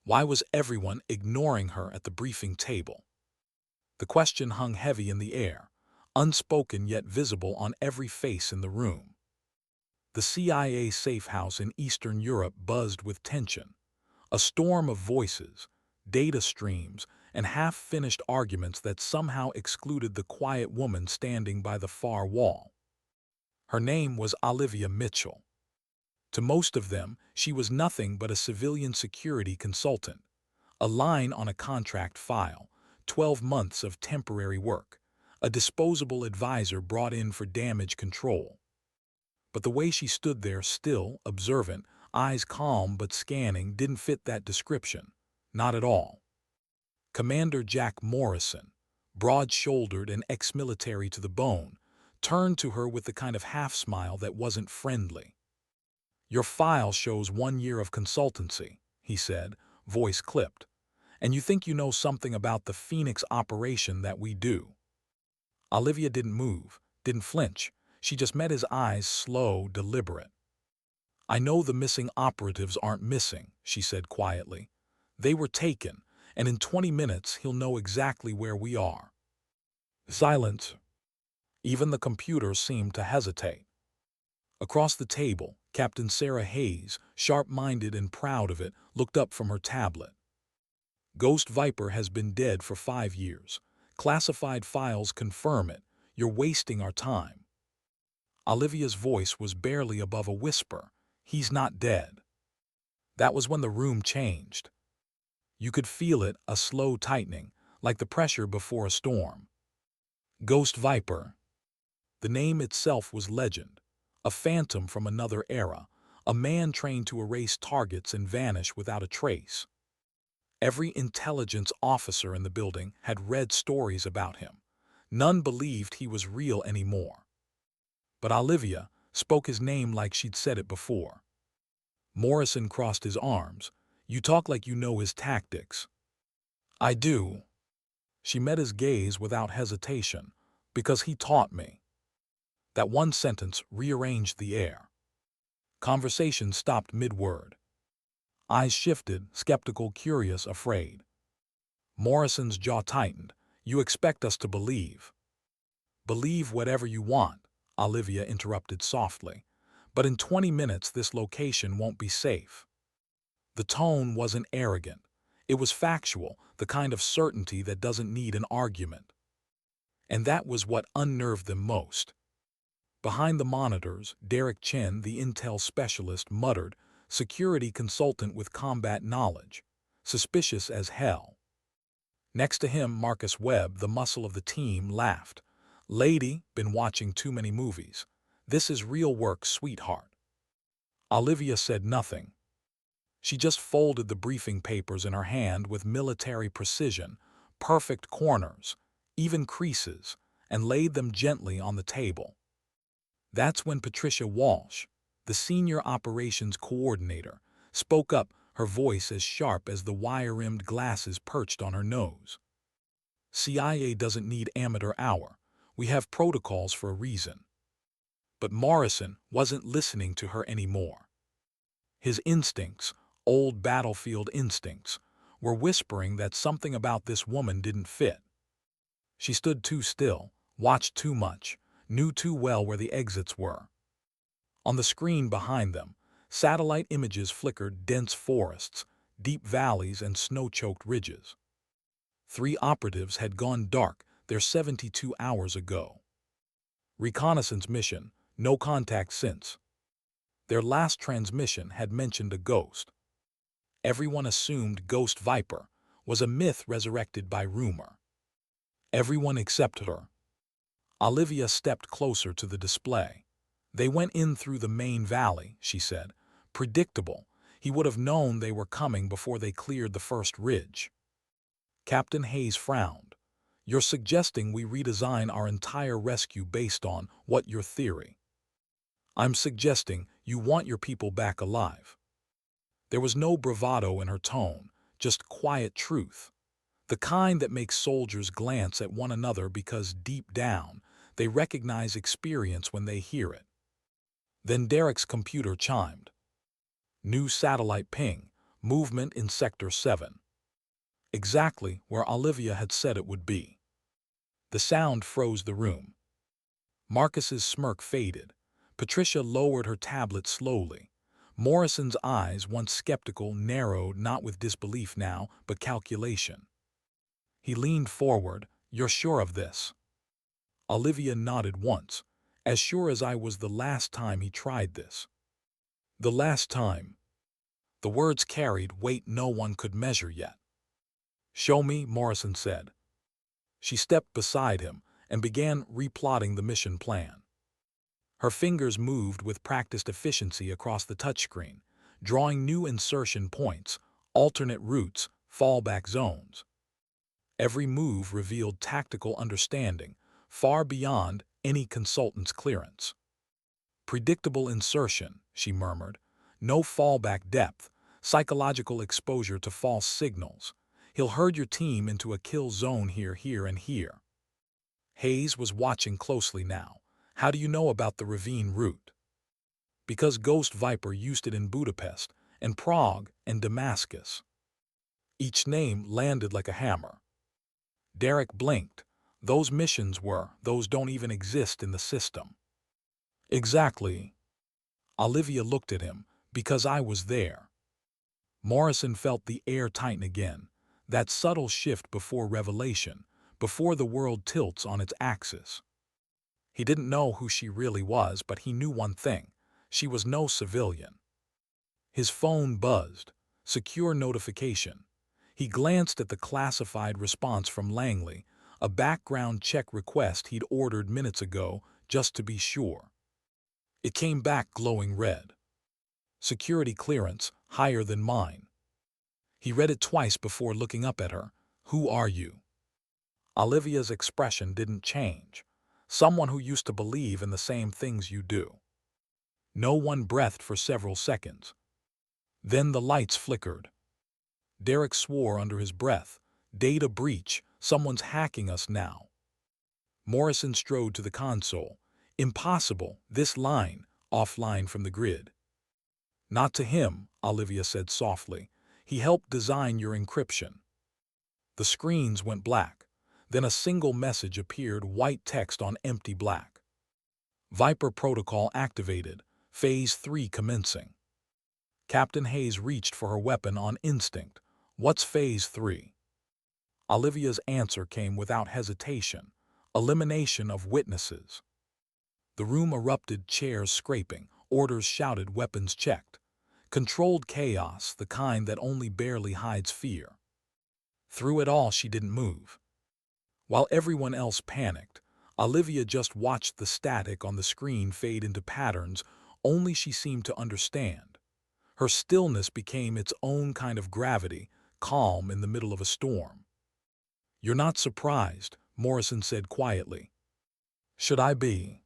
Why was everyone ignoring her at the briefing table? The question hung heavy in the air, unspoken yet visible on every face in the room. The CIA safe house in Eastern Europe buzzed with tension. A storm of voices, data streams, and half-finished arguments that somehow excluded the quiet woman standing by the far wall. Her name was Olivia Mitchell. To most of them, she was nothing but a civilian security consultant, a line on a contract file, 12 months of temporary work, a disposable advisor brought in for damage control. But the way she stood there still, observant, eyes calm but scanning, didn't fit that description. Not at all. Commander Jack Morrison, broad-shouldered and ex-military to the bone, turned to her with the kind of half-smile that wasn't friendly. "Your file shows 1 year of consultancy," he said, voice clipped. "And you think you know something about the Phoenix operation that we do." Olivia didn't move, didn't flinch. She just met his eyes, slow, deliberate. "I know the missing operatives aren't missing," she said quietly. "They were taken, and in 20 minutes he'll know exactly where we are." Silence. Even the computer seemed to hesitate. Across the table, Captain Sarah Hayes, sharp-minded and proud of it, looked up from her tablet. "Ghost Viper has been dead for 5 years. Classified files confirm it. You're wasting our time." Olivia's voice was barely above a whisper. "He's not dead." That was when the room changed. You could feel it, a slow tightening, like the pressure before a storm. Ghost Viper. The name itself was legend, a phantom from another era, a man trained to erase targets and vanish without a trace. Every intelligence officer in the building had read stories about him. None believed he was real anymore. But Olivia spoke his name like she'd said it before. Morrison crossed his arms. "You talk like you know his tactics." "I do." She met his gaze without hesitation. "Because he taught me." That one sentence rearranged the air. Conversation stopped mid-word. Eyes shifted, skeptical, curious, afraid. Morrison's jaw tightened. "You expect us to believe." "Believe whatever you want," Olivia interrupted softly. "But in 20 minutes this location won't be safe." The tone wasn't arrogant. It was factual, the kind of certainty that doesn't need an argument. And that was what unnerved them most. Behind the monitors, Derek Chen, the intel specialist, muttered, "Security consultant with combat knowledge. Suspicious as hell." Next to him, Marcus Webb, the muscle of the team, laughed. "Lady, been watching too many movies. This is real work, sweetheart." Olivia said nothing. She just folded the briefing papers in her hand with military precision, perfect corners, even creases, and laid them gently on the table. That's when Patricia Walsh, the senior operations coordinator, spoke up, her voice as sharp as the wire-rimmed glasses perched on her nose. "CIA doesn't need amateur hour. We have protocols for a reason." But Morrison wasn't listening to her anymore. His instincts, old battlefield instincts, were whispering that something about this woman didn't fit. She stood too still, watched too much, knew too well where the exits were. On the screen behind them, satellite images flickered dense forests, deep valleys, and snow-choked ridges. 3 operatives had gone dark there 72 hours ago. Reconnaissance mission, no contact since. Their last transmission had mentioned a ghost. Everyone assumed Ghost Viper was a myth resurrected by rumor. Everyone except her. Olivia stepped closer to the display. "They went in through the main valley," she said. "Predictable. He would have known they were coming before they cleared the first ridge." Captain Hayes frowned. "You're suggesting we redesign our entire rescue based on what your theory?" "I'm suggesting you want your people back alive." There was no bravado in her tone, just quiet truth. The kind that makes soldiers glance at one another because deep down, they recognize experience when they hear it. Then Derek's computer chimed. "New satellite ping. Movement in Sector 7. Exactly where Olivia had said it would be. The sound froze the room. Marcus's smirk faded. Patricia lowered her tablet slowly. Morrison's eyes, once skeptical, narrowed not with disbelief now, but calculation. He leaned forward. "You're sure of this?" Olivia nodded once. "As sure as I was the last time he tried this." The last time. The words carried weight no one could measure yet. "Show me," Morrison said. She stepped beside him and began replotting the mission plan. Her fingers moved with practiced efficiency across the touchscreen, drawing new insertion points, alternate routes, fallback zones. Every move revealed tactical understanding, far beyond any consultant's clearance. "Predictable insertion," she murmured. "No fallback depth, psychological exposure to false signals. He'll herd your team into a kill zone here, here, and here." Hayes was watching closely now. "How do you know about the ravine route?" "Because Ghost Viper used it in Budapest, and Prague, and Damascus." Each name landed like a hammer. Derek blinked. "Those missions those don't even exist in the system." "Exactly." Olivia looked at him. "Because I was there." Morrison felt the air tighten again, that subtle shift before revelation, before the world tilts on its axis. He didn't know who she really was, but he knew one thing: she was no civilian. His phone buzzed. Secure notification. He glanced at the classified response from Langley, a background check request he'd ordered minutes ago just to be sure. It came back glowing red. "Security clearance, higher than mine." He read it twice before looking up at her. "Who are you?" Olivia's expression didn't change. "Someone who used to believe in the same things you do." No one breathed for several seconds. Then the lights flickered. Derek swore under his breath. "Data breach. Someone's hacking us now." Morrison strode to the console. "Impossible. This line, offline from the grid." "Not to him," Olivia said softly. "He helped design your encryption." The screens went black. Then a single message appeared, white text on empty black. "Viper protocol activated. Phase 3 commencing." Captain Hayes reached for her weapon on instinct. "What's Phase 3? Olivia's answer came without hesitation. "Elimination of witnesses." The room erupted, chairs scraping, orders shouted, weapons checked. Controlled chaos, the kind that only barely hides fear. Through it all, she didn't move. While everyone else panicked, Olivia just watched the static on the screen fade into patterns only she seemed to understand. Her stillness became its own kind of gravity, calm in the middle of a storm. "You're not surprised," Morrison said quietly. "Should I be?"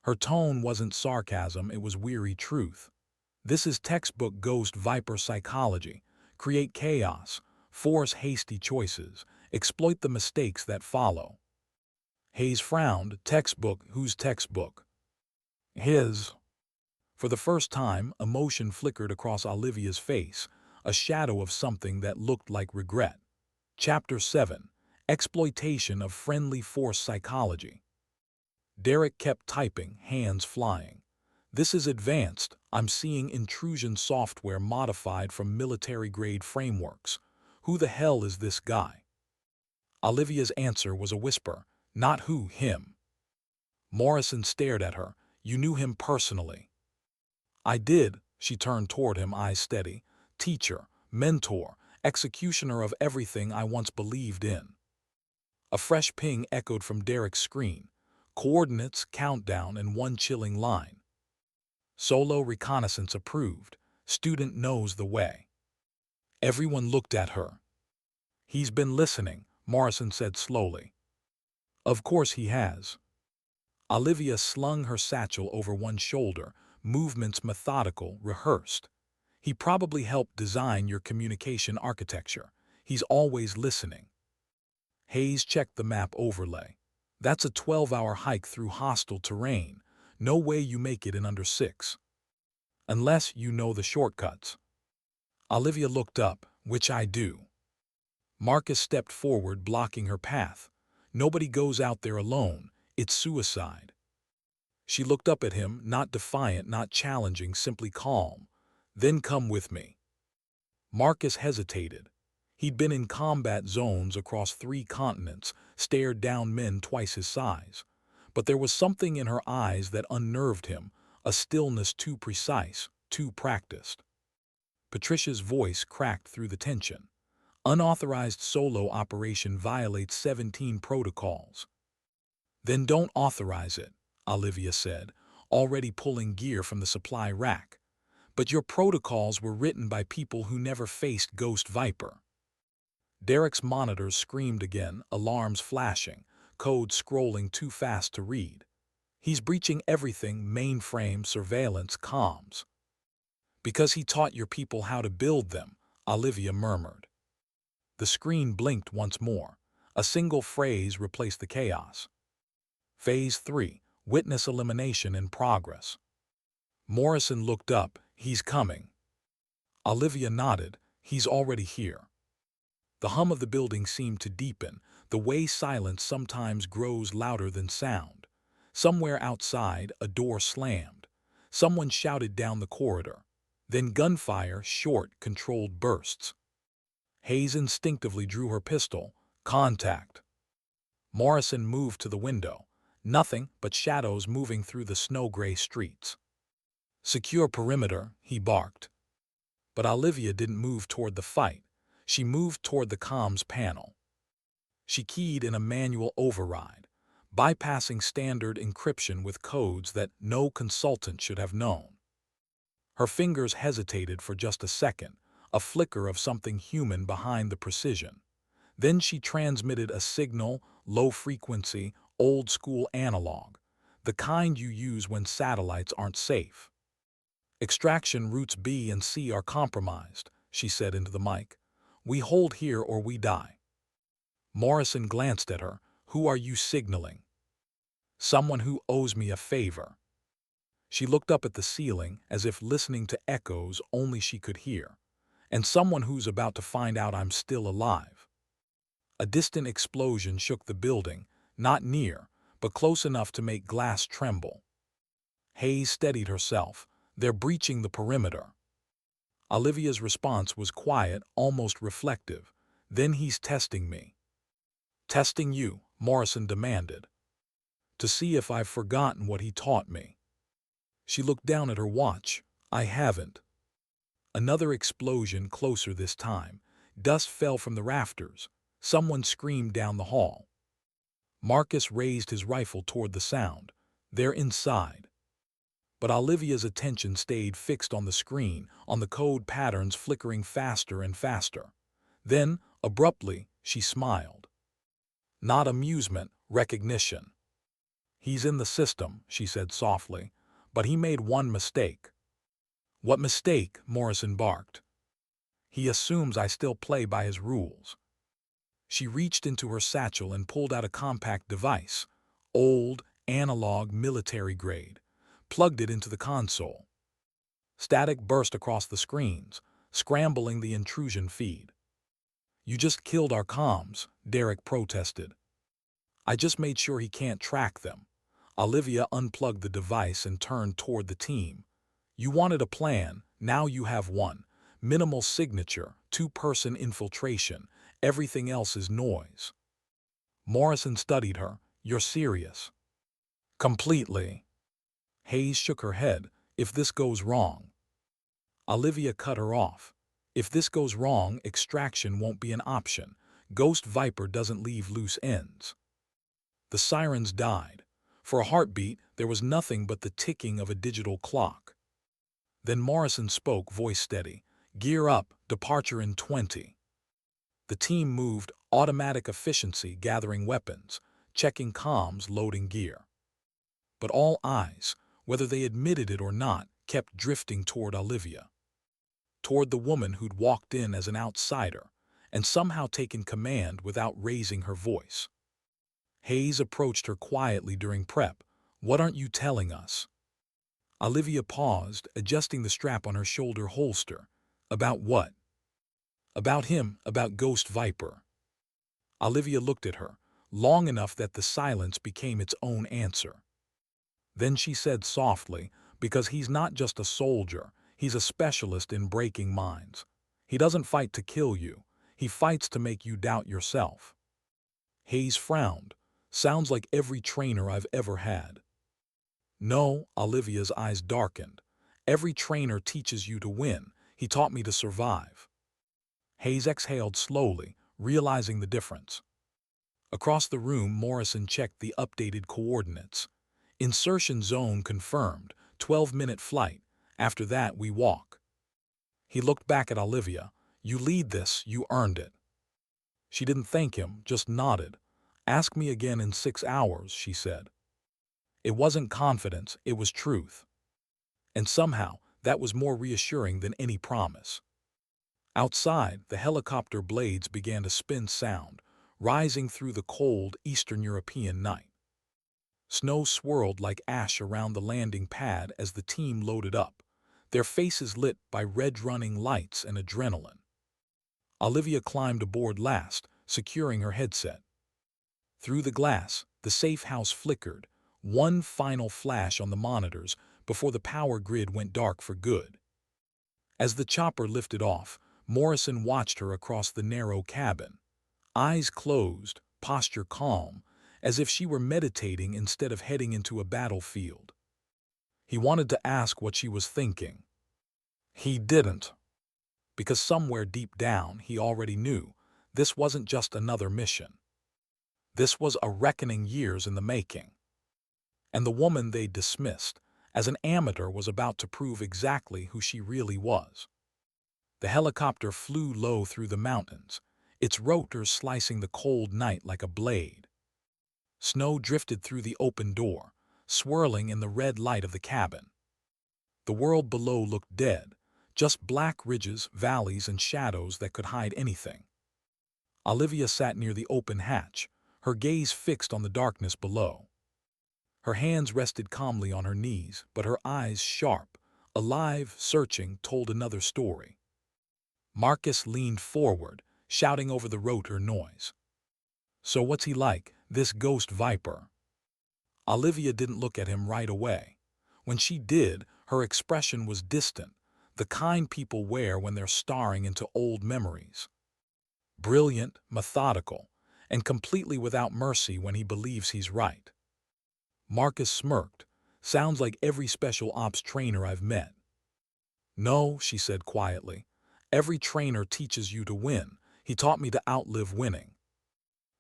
Her tone wasn't sarcasm, it was weary truth. "This is textbook Ghost Viper psychology. Create chaos, force hasty choices, exploit the mistakes that follow." Hayes frowned. "Textbook? Whose textbook?" "His." For the first time, emotion flickered across Olivia's face, a shadow of something that looked like regret. Chapter 7. Exploitation of Friendly Force Psychology. Derek kept typing, hands flying. "This is advanced. I'm seeing intrusion software modified from military-grade frameworks. Who the hell is this guy?" Olivia's answer was a whisper. "Not who, him." Morrison stared at her. "You knew him personally?" "I did." She turned toward him, eyes steady. "Teacher, mentor, executioner of everything I once believed in." A fresh ping echoed from Derek's screen. Coordinates, countdown, and one chilling line. "Solo reconnaissance approved. Student knows the way." Everyone looked at her. "He's been listening," Morrison said slowly. "Of course he has." Olivia slung her satchel over one shoulder, movements methodical, rehearsed. "He probably helped design your communication architecture. He's always listening." Hayes checked the map overlay. "That's a 12-hour hike through hostile terrain. No way you make it in under 6. Unless you know the shortcuts." Olivia looked up, which I do. Marcus stepped forward, blocking her path. Nobody goes out there alone. It's suicide. She looked up at him, not defiant, not challenging, simply calm. Then come with me. Marcus hesitated. He'd been in combat zones across 3 continents, stared down men twice his size. But there was something in her eyes that unnerved him, a stillness too precise, too practiced. Patricia's voice cracked through the tension. Unauthorized solo operation violates 17 protocols. Then don't authorize it, Olivia said, already pulling gear from the supply rack. But your protocols were written by people who never faced Ghost Viper. Derek's monitors screamed again, alarms flashing, code scrolling too fast to read. He's breaching everything: mainframe, surveillance, comms. Because he taught your people how to build them, Olivia murmured. The screen blinked once more. A single phrase replaced the chaos. Phase 3, witness elimination in progress. Morrison looked up. He's coming. Olivia nodded. He's already here. The hum of the building seemed to deepen, the way silence sometimes grows louder than sound. Somewhere outside, a door slammed. Someone shouted down the corridor. Then gunfire, short, controlled bursts. Hayes instinctively drew her pistol. Contact. Morrison moved to the window. Nothing but shadows moving through the snow-gray streets. Secure perimeter, he barked. But Olivia didn't move toward the fight. She moved toward the comms panel. She keyed in a manual override, bypassing standard encryption with codes that no consultant should have known. Her fingers hesitated for just a second, a flicker of something human behind the precision. Then she transmitted a signal, low frequency, old-school analog, the kind you use when satellites aren't safe. Extraction routes B and C are compromised, she said into the mic. We hold here or we die. Morrison glanced at her. Who are you signaling? Someone who owes me a favor. She looked up at the ceiling as if listening to echoes only she could hear. And someone who's about to find out I'm still alive. A distant explosion shook the building, not near, but close enough to make glass tremble. Hayes steadied herself. They're breaching the perimeter. Olivia's response was quiet, almost reflective. Then he's testing me. Testing you, Morrison demanded. To see if I've forgotten what he taught me. She looked down at her watch. I haven't. Another explosion, closer this time. Dust fell from the rafters. Someone screamed down the hall. Marcus raised his rifle toward the sound. They're inside. But Olivia's attention stayed fixed on the screen, on the code patterns flickering faster and faster. Then, abruptly, she smiled. Not amusement, recognition. He's in the system, she said softly, but he made one mistake. What mistake? Morrison barked. He assumes I still play by his rules. She reached into her satchel and pulled out a compact device, old, analog, military grade. Plugged it into the console. Static burst across the screens, scrambling the intrusion feed. You just killed our comms, Derek protested. I just made sure he can't track them. Olivia unplugged the device and turned toward the team. You wanted a plan, now you have one. Minimal signature, 2-person infiltration, everything else is noise. Morrison studied her. You're serious? Completely. Hayes shook her head. If this goes wrong. Olivia cut her off. If this goes wrong, extraction won't be an option. Ghost Viper doesn't leave loose ends. The sirens died. For a heartbeat, there was nothing but the ticking of a digital clock. Then Morrison spoke, voice steady. Gear up, departure in 20. The team moved, automatic efficiency, gathering weapons, checking comms, loading gear. But all eyes, whether they admitted it or not, kept drifting toward Olivia. Toward the woman who'd walked in as an outsider and somehow taken command without raising her voice. Hayes approached her quietly during prep. What aren't you telling us? Olivia paused, adjusting the strap on her shoulder holster. About what? About him, about Ghost Viper. Olivia looked at her, long enough that the silence became its own answer. Then she said softly, because he's not just a soldier, he's a specialist in breaking minds. He doesn't fight to kill you, he fights to make you doubt yourself. Hayes frowned. Sounds like every trainer I've ever had. No, Olivia's eyes darkened. Every trainer teaches you to win. He taught me to survive. Hayes exhaled slowly, realizing the difference. Across the room, Morrison checked the updated coordinates. Insertion zone confirmed, 12-minute flight. After that, we walk. He looked back at Olivia. You lead this, you earned it. She didn't thank him, just nodded. Ask me again in 6 hours, she said. It wasn't confidence, it was truth. And somehow, that was more reassuring than any promise. Outside, the helicopter blades began to spin sound, rising through the cold Eastern European night. Snow swirled like ash around the landing pad as the team loaded up, their faces lit by red running lights and adrenaline. Olivia climbed aboard last, securing her headset. Through the glass, the safe house flickered, one final flash on the monitors before the power grid went dark for good. As the chopper lifted off, Morrison watched her across the narrow cabin. Eyes closed, posture calm, as if she were meditating instead of heading into a battlefield. He wanted to ask what she was thinking. He didn't, because somewhere deep down he already knew this wasn't just another mission. This was a reckoning years in the making. And the woman they dismissed as an amateur was about to prove exactly who she really was. The helicopter flew low through the mountains, its rotors slicing the cold night like a blade. Snow drifted through the open door, swirling in the red light of the cabin. The world below looked dead, just black ridges, valleys, and shadows that could hide anything. Olivia sat near the open hatch, her gaze fixed on the darkness below. Her hands rested calmly on her knees, but her eyes sharp, alive, searching, told another story. Marcus leaned forward, shouting over the rotor noise. So what's he like, this Ghost Viper? Olivia didn't look at him right away. When she did, her expression was distant, the kind people wear when they're staring into old memories. Brilliant, methodical, and completely without mercy when he believes he's right. Marcus smirked. Sounds like every special ops trainer I've met. No, she said quietly. Every trainer teaches you to win. He taught me to outlive winning.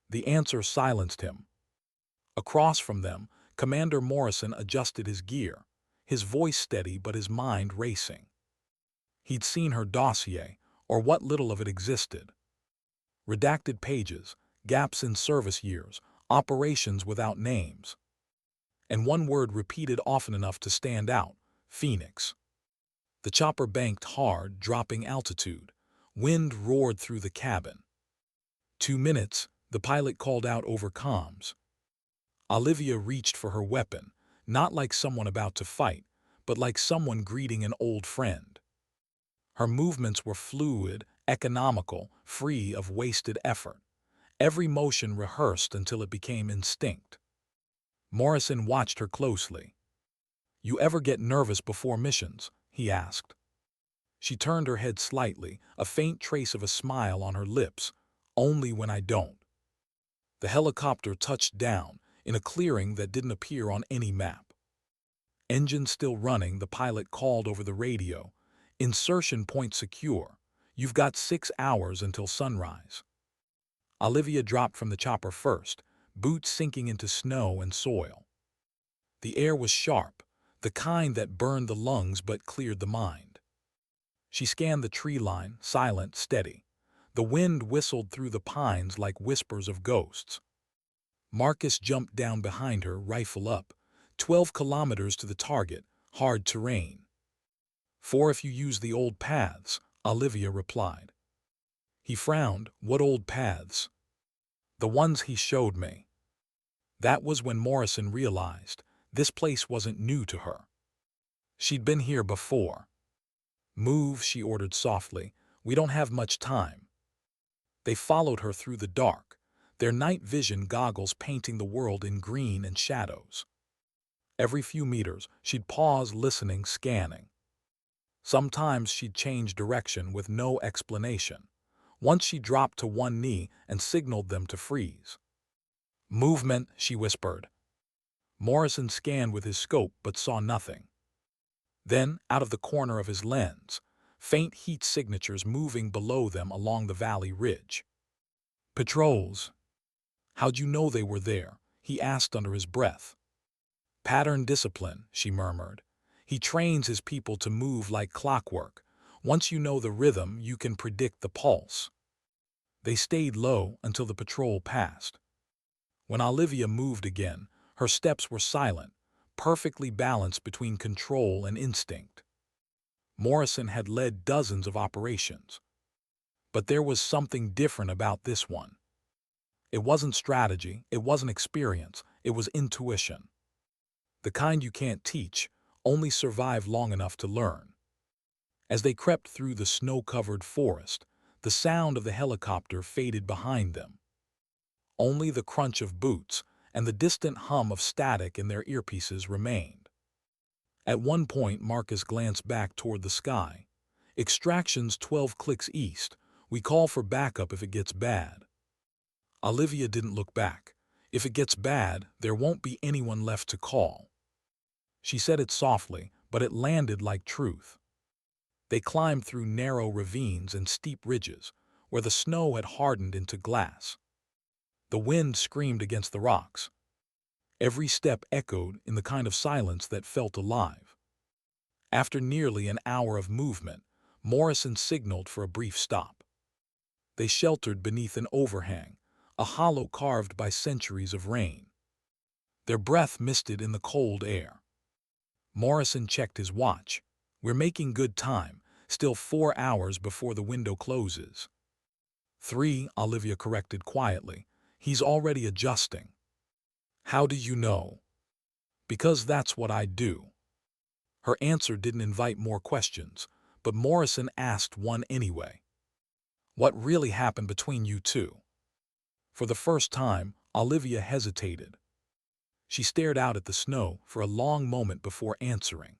The answer silenced him. Across from them, Commander Morrison adjusted his gear, his voice steady but his mind racing. He'd seen her dossier, or what little of it existed. Redacted pages, gaps in service years, operations without names. And one word repeated often enough to stand out: Phoenix. The chopper banked hard, dropping altitude. Wind roared through the cabin. 2 minutes, the pilot called out over comms. Olivia reached for her weapon, not like someone about to fight, but like someone greeting an old friend. Her movements were fluid, economical, free of wasted effort. Every motion rehearsed until it became instinct. Morrison watched her closely. You ever get nervous before missions? He asked. She turned her head slightly, a faint trace of a smile on her lips. Only when I don't. The helicopter touched down, in a clearing that didn't appear on any map. Engine still running, the pilot called over the radio. Insertion point secure. You've got 6 hours until sunrise. Olivia dropped from the chopper first, boots sinking into snow and soil. The air was sharp, the kind that burned the lungs but cleared the mind. She scanned the tree line, silent, steady. The wind whistled through the pines like whispers of ghosts. Marcus jumped down behind her, rifle up. 12 kilometers to the target, hard terrain. 4 if you use the old paths, Olivia replied. He frowned. What old paths? The ones he showed me. That was when Morrison realized this place wasn't new to her. She'd been here before. Move, she ordered softly. We don't have much time. They followed her through the dark, their night vision goggles painting the world in green and shadows. Every few meters, she'd pause, listening, scanning. Sometimes she'd change direction with no explanation. Once she dropped to one knee and signaled them to freeze. "Movement," she whispered. Morrison scanned with his scope but saw nothing. Then, out of the corner of his lens, faint heat signatures moving below them along the valley ridge. "Patrols." "How'd you know they were there?" he asked under his breath. "Pattern discipline," she murmured. "He trains his people to move like clockwork. Once you know the rhythm, you can predict the pulse." They stayed low until the patrol passed. When Olivia moved again, her steps were silent, perfectly balanced between control and instinct. Morrison had led dozens of operations. But there was something different about this one. It wasn't strategy, it wasn't experience, it was intuition. The kind you can't teach, only survive long enough to learn. As they crept through the snow-covered forest, the sound of the helicopter faded behind them. Only the crunch of boots and the distant hum of static in their earpieces remained. At one point, Marcus glanced back toward the sky. "Extraction's 12 clicks east. We call for backup if it gets bad." Olivia didn't look back. "If it gets bad, there won't be anyone left to call." She said it softly, but it landed like truth. They climbed through narrow ravines and steep ridges, where the snow had hardened into glass. The wind screamed against the rocks. Every step echoed in the kind of silence that felt alive. After nearly an hour of movement, Morrison signaled for a brief stop. They sheltered beneath an overhang, a hollow carved by centuries of rain. Their breath misted in the cold air. Morrison checked his watch. "We're making good time, still 4 hours before the window closes." "3," Olivia corrected quietly. "He's already adjusting." "How do you know?" "Because that's what I do." Her answer didn't invite more questions, but Morrison asked one anyway. "What really happened between you two?" For the first time, Olivia hesitated. She stared out at the snow for a long moment before answering.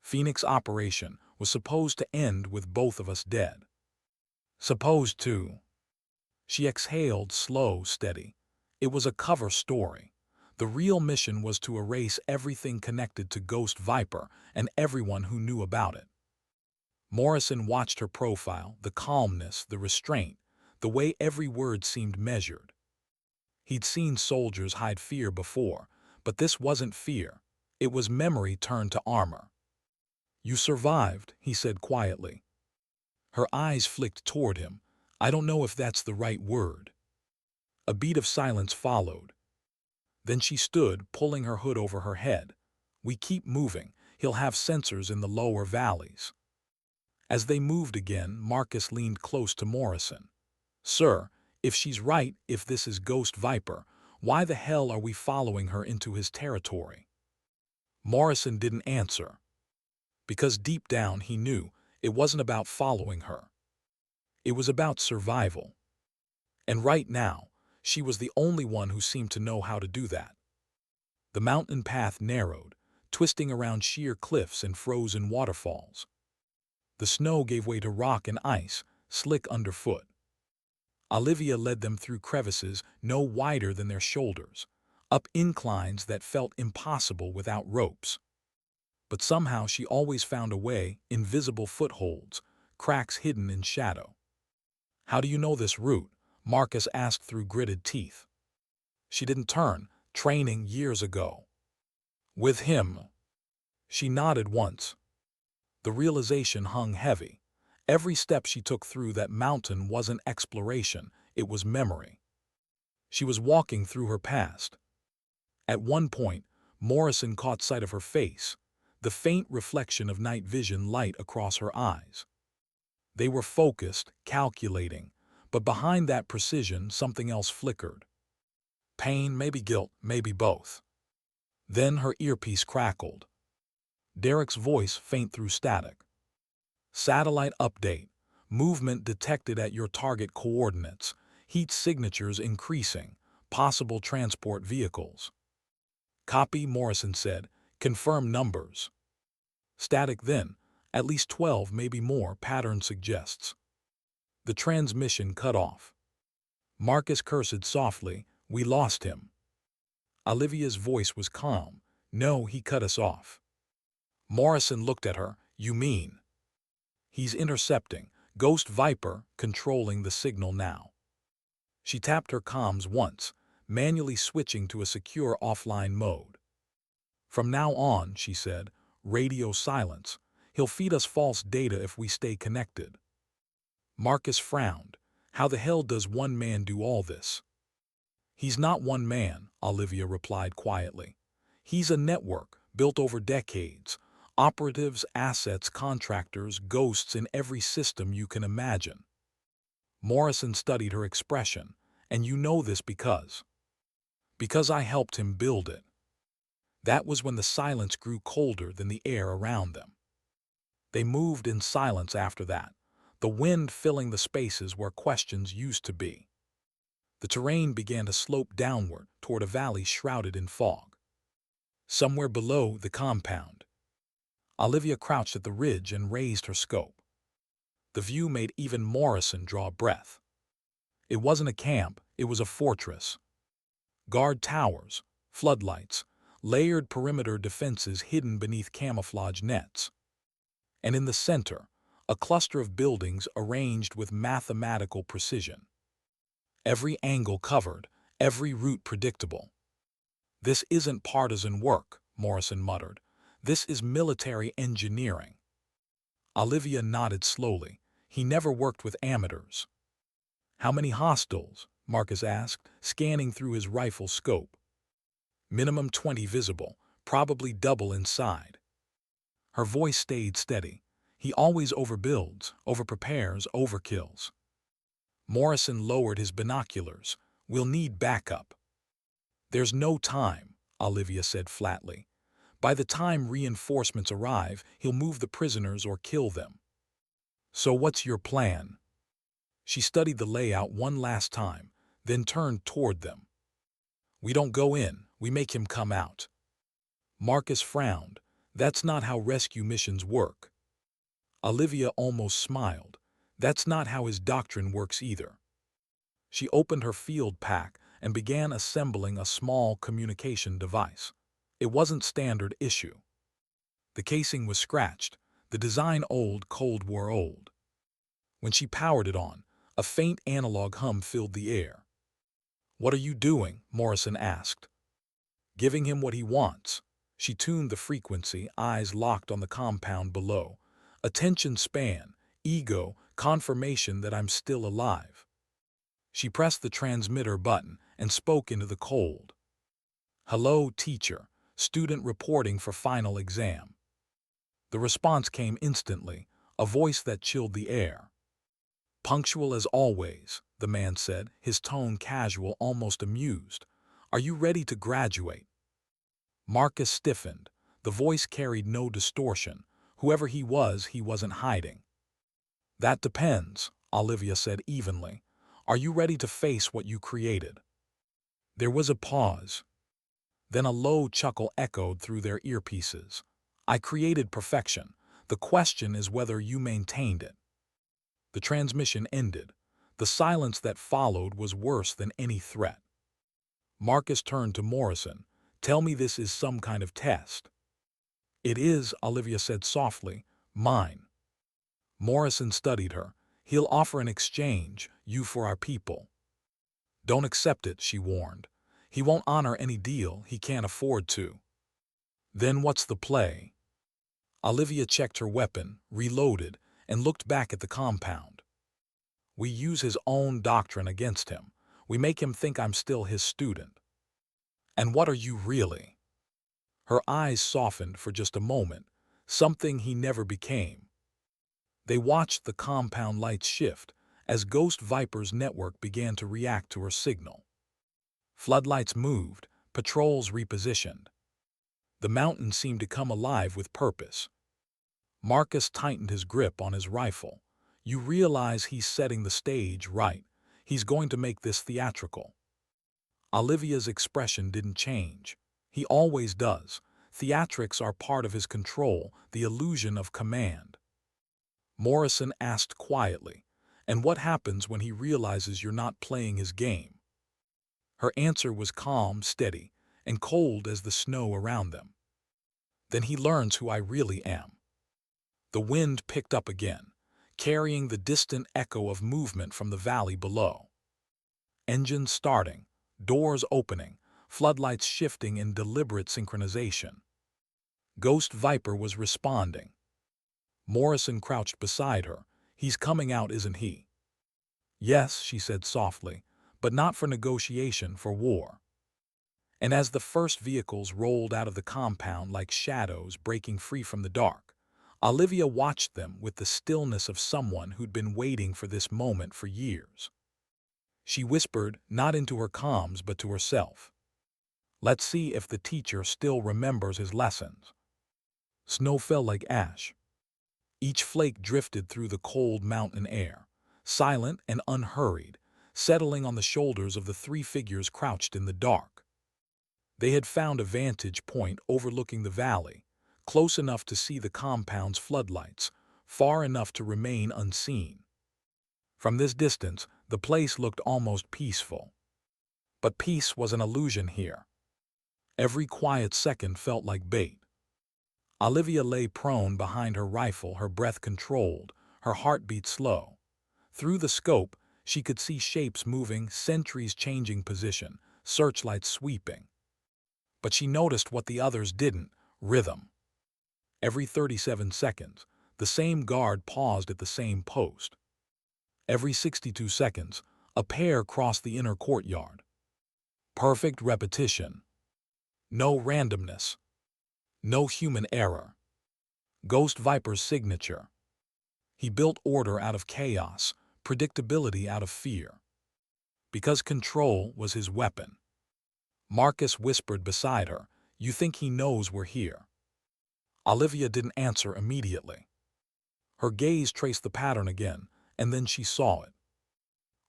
"Phoenix operation was supposed to end with both of us dead." "Supposed to." She exhaled, slow, steady. It was a cover story. The real mission was to erase everything connected to Ghost Viper and everyone who knew about it. Morrison watched her profile, the calmness, the restraint, the way every word seemed measured. He'd seen soldiers hide fear before, but this wasn't fear. It was memory turned to armor. "You survived," he said quietly. Her eyes flicked toward him. "I don't know if that's the right word." A beat of silence followed. Then she stood, pulling her hood over her head. "We keep moving. He'll have sensors in the lower valleys." As they moved again, Marcus leaned close to Morrison. "Sir, if she's right, if this is Ghost Viper, why the hell are we following her into his territory?" Morrison didn't answer. Because deep down he knew it wasn't about following her. It was about survival. And right now, she was the only one who seemed to know how to do that. The mountain path narrowed, twisting around sheer cliffs and frozen waterfalls. The snow gave way to rock and ice, slick underfoot. Olivia led them through crevices no wider than their shoulders, up inclines that felt impossible without ropes. But somehow she always found a way, invisible footholds, cracks hidden in shadow. "How do you know this route?" Marcus asked through gritted teeth. She didn't turn, training years ago. "With him." She nodded once. The realization hung heavy. Every step she took through that mountain wasn't exploration, it was memory. She was walking through her past. At one point, Morrison caught sight of her face, the faint reflection of night vision light across her eyes. They were focused, calculating, but behind that precision something else flickered. Pain, maybe guilt, maybe both. Then her earpiece crackled. Derek's voice faint through static. "Satellite update. Movement detected at your target coordinates. Heat signatures increasing. Possible transport vehicles. Copy, Morrison said. Confirm numbers. Static then. At least 12, maybe more, pattern suggests. The transmission cut off. Marcus cursed softly. We lost him. Olivia's voice was calm. No, he cut us off. Morrison looked at her. You mean? He's intercepting. Ghost Viper controlling the signal now. She tapped her comms once, manually switching to a secure offline mode. From now on, she said, radio silence. He'll feed us false data if we stay connected. Marcus frowned. How the hell does one man do all this? He's not one man, Olivia replied quietly. He's a network built over decades. Operatives, assets, contractors, ghosts in every system you can imagine. Morrison studied her expression. And you know this because I helped him build it. That was when the silence grew colder than the air around them. They moved in silence after that, the wind filling the spaces where questions used to be. The terrain began to slope downward toward a valley shrouded in fog. Somewhere below the compound, Olivia crouched at the ridge and raised her scope. The view made even Morrison draw a breath. It wasn't a camp, it was a fortress. Guard towers, floodlights, layered perimeter defenses hidden beneath camouflage nets. And in the center, a cluster of buildings arranged with mathematical precision. Every angle covered, every route predictable. This isn't partisan work, Morrison muttered. This is military engineering. Olivia nodded slowly. He never worked with amateurs. How many hostiles? Marcus asked, scanning through his rifle scope. Minimum 20 visible, probably double inside. Her voice stayed steady. He always overbuilds, overprepares, overkills. Morrison lowered his binoculars. We'll need backup. There's no time, Olivia said flatly. By the time reinforcements arrive, he'll move the prisoners or kill them. So what's your plan? She studied the layout one last time, then turned toward them. We don't go in, we make him come out. Marcus frowned. That's not how rescue missions work. Olivia almost smiled. That's not how his doctrine works either. She opened her field pack and began assembling a small communication device. It wasn't standard issue. The casing was scratched, the design old, Cold War old. When she powered it on, a faint analog hum filled the air. What are you doing? Morrison asked. Giving him what he wants. She tuned the frequency, eyes locked on the compound below. Attention span, ego, confirmation that I'm still alive. She pressed the transmitter button and spoke into the cold. Hello, teacher. Student reporting for final exam. The response came instantly, a voice that chilled the air. Punctual as always, the man said, his tone casual, almost amused. Are you ready to graduate? Marcus stiffened. The voice carried no distortion. Whoever he wasn't hiding. That depends, Olivia said evenly. Are you ready to face what you created? There was a pause. Then a low chuckle echoed through their earpieces. I created perfection. The question is whether you maintained it. The transmission ended. The silence that followed was worse than any threat. Marcus turned to Morrison. Tell me this is some kind of test. It is, Olivia said softly. Mine. Morrison studied her. He'll offer an exchange, you for our people. Don't accept it, she warned. He won't honor any deal, he can't afford to. Then what's the play? Olivia checked her weapon, reloaded, and looked back at the compound. We use his own doctrine against him. We make him think I'm still his student. And what are you really? Her eyes softened for just a moment, something he never became. They watched the compound lights shift as Ghost Viper's network began to react to her signal. Floodlights moved, patrols repositioned. The mountain seemed to come alive with purpose. Marcus tightened his grip on his rifle. You realize he's setting the stage right. He's going to make this theatrical. Olivia's expression didn't change. He always does. Theatrics are part of his control, the illusion of command. Morrison asked quietly, "And what happens when he realizes you're not playing his game?" Her answer was calm, steady, and cold as the snow around them. "Then he learns who I really am." The wind picked up again, carrying the distant echo of movement from the valley below. Engines starting, doors opening, floodlights shifting in deliberate synchronization. Ghost Viper was responding. Morrison crouched beside her. "He's coming out, isn't he?" "Yes," she said softly, "but not for negotiation, for war." And as the first vehicles rolled out of the compound like shadows breaking free from the dark, Olivia watched them with the stillness of someone who'd been waiting for this moment for years. She whispered, not into her comms but to herself, "Let's see if the teacher still remembers his lessons." Snow fell like ash. Each flake drifted through the cold mountain air, silent and unhurried, settling on the shoulders of the three figures crouched in the dark. They had found a vantage point overlooking the valley, close enough to see the compound's floodlights, far enough to remain unseen. From this distance, the place looked almost peaceful. But peace was an illusion here. Every quiet second felt like bait. Olivia lay prone behind her rifle, her breath controlled, her heartbeat slow. Through the scope, she could see shapes moving, sentries changing position, searchlights sweeping. But she noticed what the others didn't: rhythm. Every 37 seconds, the same guard paused at the same post. Every 62 seconds, a pair crossed the inner courtyard. Perfect repetition. No randomness. No human error. Ghost Viper's signature. He built order out of chaos, predictability out of fear. Because control was his weapon. Marcus whispered beside her, "You think he knows we're here?" Olivia didn't answer immediately. Her gaze traced the pattern again, and then she saw it.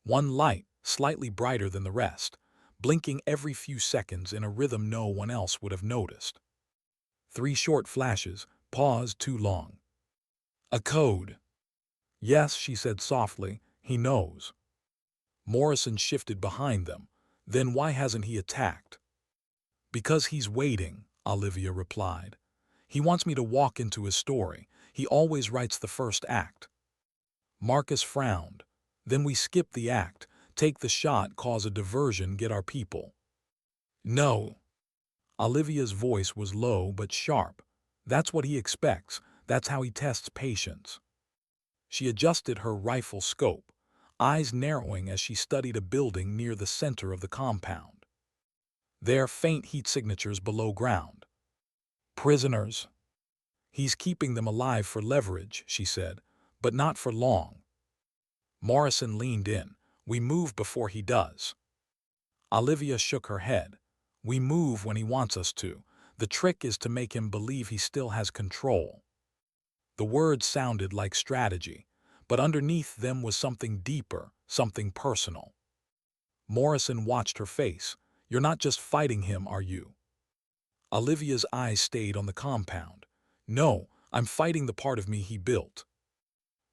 One light, slightly brighter than the rest, blinking every few seconds in a rhythm no one else would have noticed. 3 short flashes, paused too long. "A code." "Yes," she said softly, "he knows." Morrison shifted behind them. "Then why hasn't he attacked?" "Because he's waiting," Olivia replied. "He wants me to walk into his story. He always writes the first act." Marcus frowned. "Then we skip the act, take the shot, cause a diversion, get our people." "No." Olivia's voice was low but sharp. "That's what he expects. That's how he tests patience." She adjusted her rifle scope, eyes narrowing as she studied a building near the center of the compound. There, faint heat signatures below ground. "Prisoners." "He's keeping them alive for leverage," she said, "but not for long." Morrison leaned in. "We move before he does." Olivia shook her head. "We move when he wants us to. The trick is to make him believe he still has control." The words sounded like strategy, but underneath them was something deeper, something personal. Morrison watched her face. "You're not just fighting him, are you?" Olivia's eyes stayed on the compound. "No, I'm fighting the part of me he built."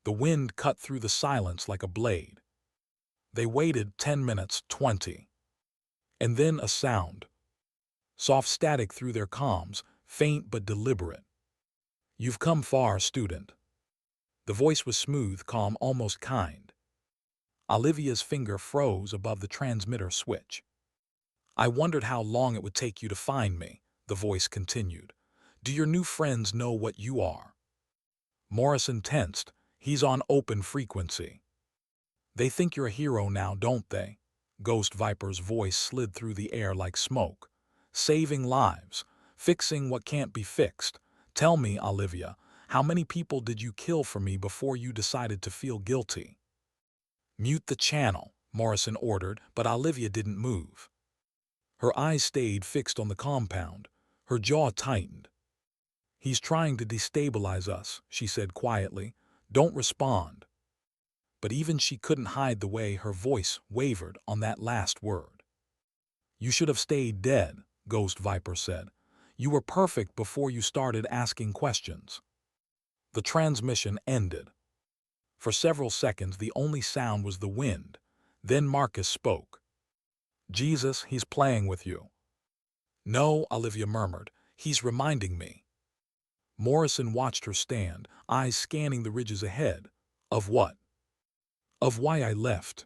The wind cut through the silence like a blade. They waited 10 minutes, 20. And then a sound. Soft static through their comms, faint but deliberate. "You've come far, student." The voice was smooth, calm, almost kind. Olivia's finger froze above the transmitter switch. "I wondered how long it would take you to find me," the voice continued. "Do your new friends know what you are?" Morrison tensed. "He's on open frequency." "They think you're a hero now, don't they?" Ghost Viper's voice slid through the air like smoke. "Saving lives, fixing what can't be fixed. Tell me, Olivia, how many people did you kill for me before you decided to feel guilty?" "Mute the channel," Morrison ordered, but Olivia didn't move. Her eyes stayed fixed on the compound. Her jaw tightened. "He's trying to destabilize us," she said quietly. "Don't respond." but even she couldn't hide the way her voice wavered on that last word. "You should have stayed dead," Ghost Viper said. "You were perfect before you started asking questions." The transmission ended. For several seconds, the only sound was the wind. Then Marcus spoke. "Jesus, he's playing with you." "No," Olivia murmured. "He's reminding me." Morrison watched her stand, eyes scanning the ridges ahead. "Of what?" "Of why I left."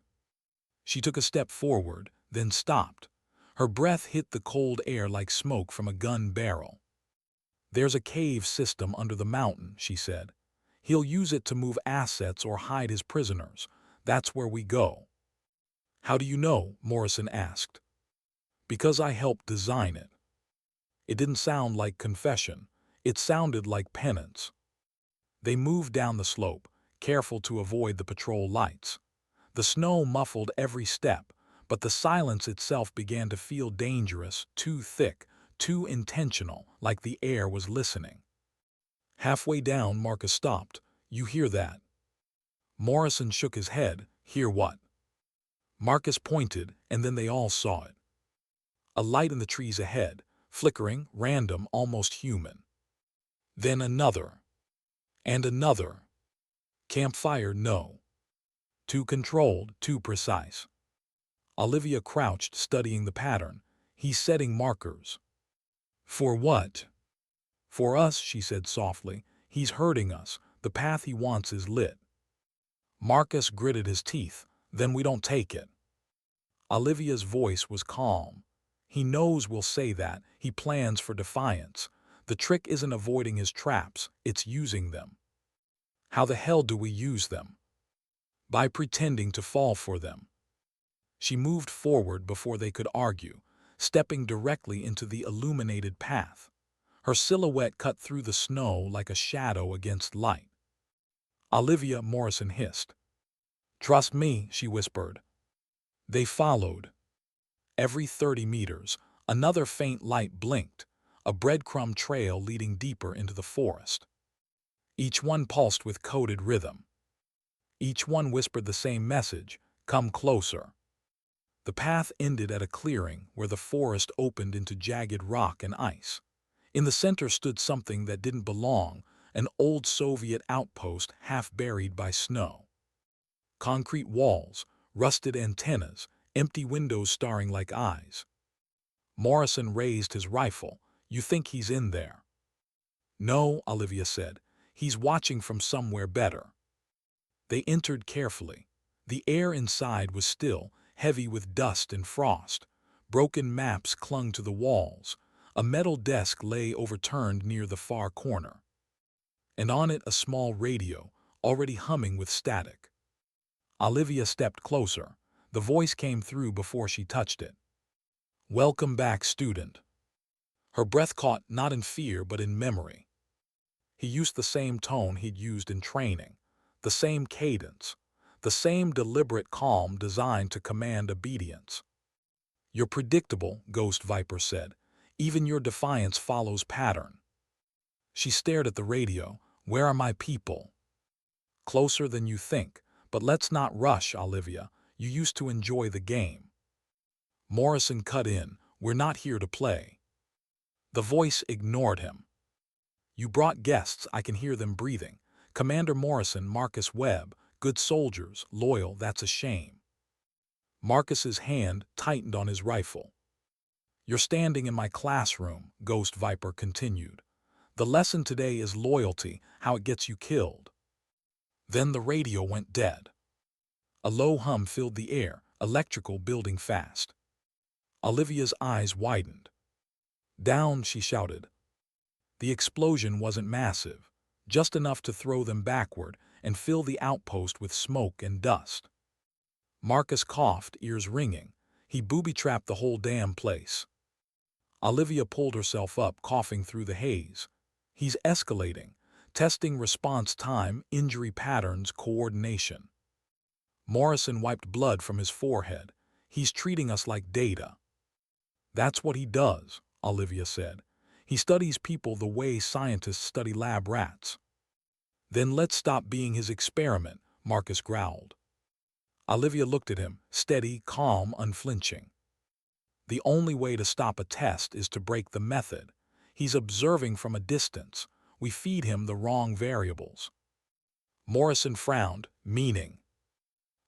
She took a step forward, then stopped. Her breath hit the cold air like smoke from a gun barrel. "There's a cave system under the mountain," she said. "He'll use it to move assets or hide his prisoners. That's where we go." "How do you know?" Morrison asked. "Because I helped design it." It didn't sound like confession. It sounded like penance. They moved down the slope, careful to avoid the patrol lights. The snow muffled every step, but the silence itself began to feel dangerous, too thick, too intentional, like the air was listening. Halfway down, Marcus stopped. "You hear that?" Morrison shook his head. "Hear what?" Marcus pointed, and then they all saw it. A light in the trees ahead, flickering, random, almost human. Then another. And another. Campfire, no. Too controlled, too precise. Olivia crouched, studying the pattern. "He's setting markers." "For what?" "For us," she said softly. "He's hurting us. The path he wants is lit." Marcus gritted his teeth. "Then we don't take it." Olivia's voice was calm. "He knows we'll say that. He plans for defiance. The trick isn't avoiding his traps, it's using them." "How the hell do we use them?" "By pretending to fall for them." She moved forward before they could argue, stepping directly into the illuminated path. Her silhouette cut through the snow like a shadow against light. "Olivia," Morrison hissed. "Trust me," she whispered. They followed. Every 30 meters, another faint light blinked, a breadcrumb trail leading deeper into the forest. Each one pulsed with coded rhythm. Each one whispered the same message: "Come closer." The path ended at a clearing where the forest opened into jagged rock and ice. In the center stood something that didn't belong, an old Soviet outpost half buried by snow. Concrete walls, rusted antennas, empty windows staring like eyes. Morrison raised his rifle. "You think he's in there?" "No," Olivia said. "He's watching from somewhere better." They entered carefully. The air inside was still, heavy with dust and frost. Broken maps clung to the walls. A metal desk lay overturned near the far corner. And on it a small radio, already humming with static. Olivia stepped closer. The voice came through before she touched it. "Welcome back, student." Her breath caught not in fear but in memory. He used the same tone he'd used in training, the same cadence, the same deliberate calm designed to command obedience. "You're predictable," Ghost Viper said. "Even your defiance follows pattern." She stared at the radio. "Where are my people?" "Closer than you think. But let's not rush, Olivia. You used to enjoy the game." Morrison cut in. "We're not here to play." The voice ignored him. "You brought guests, I can hear them breathing. Commander Morrison, Marcus Webb, good soldiers, loyal, that's a shame." Marcus's hand tightened on his rifle. "You're standing in my classroom," Ghost Viper continued. "The lesson today is loyalty, how it gets you killed." Then the radio went dead. A low hum filled the air, electrical building fast. Olivia's eyes widened. "Down," she shouted. The explosion wasn't massive, just enough to throw them backward and fill the outpost with smoke and dust. Marcus coughed, ears ringing. He booby-trapped the whole damn place. Olivia pulled herself up, coughing through the haze. "He's escalating, testing response time, injury patterns, coordination." Morrison wiped blood from his forehead. "He's treating us like data." "That's what he does," Olivia said. "He studies people the way scientists study lab rats." "Then let's stop being his experiment," Marcus growled. Olivia looked at him, steady, calm, unflinching. The only way to stop a test is to break the method. He's observing from a distance. We feed him the wrong variables. Morrison frowned, meaning.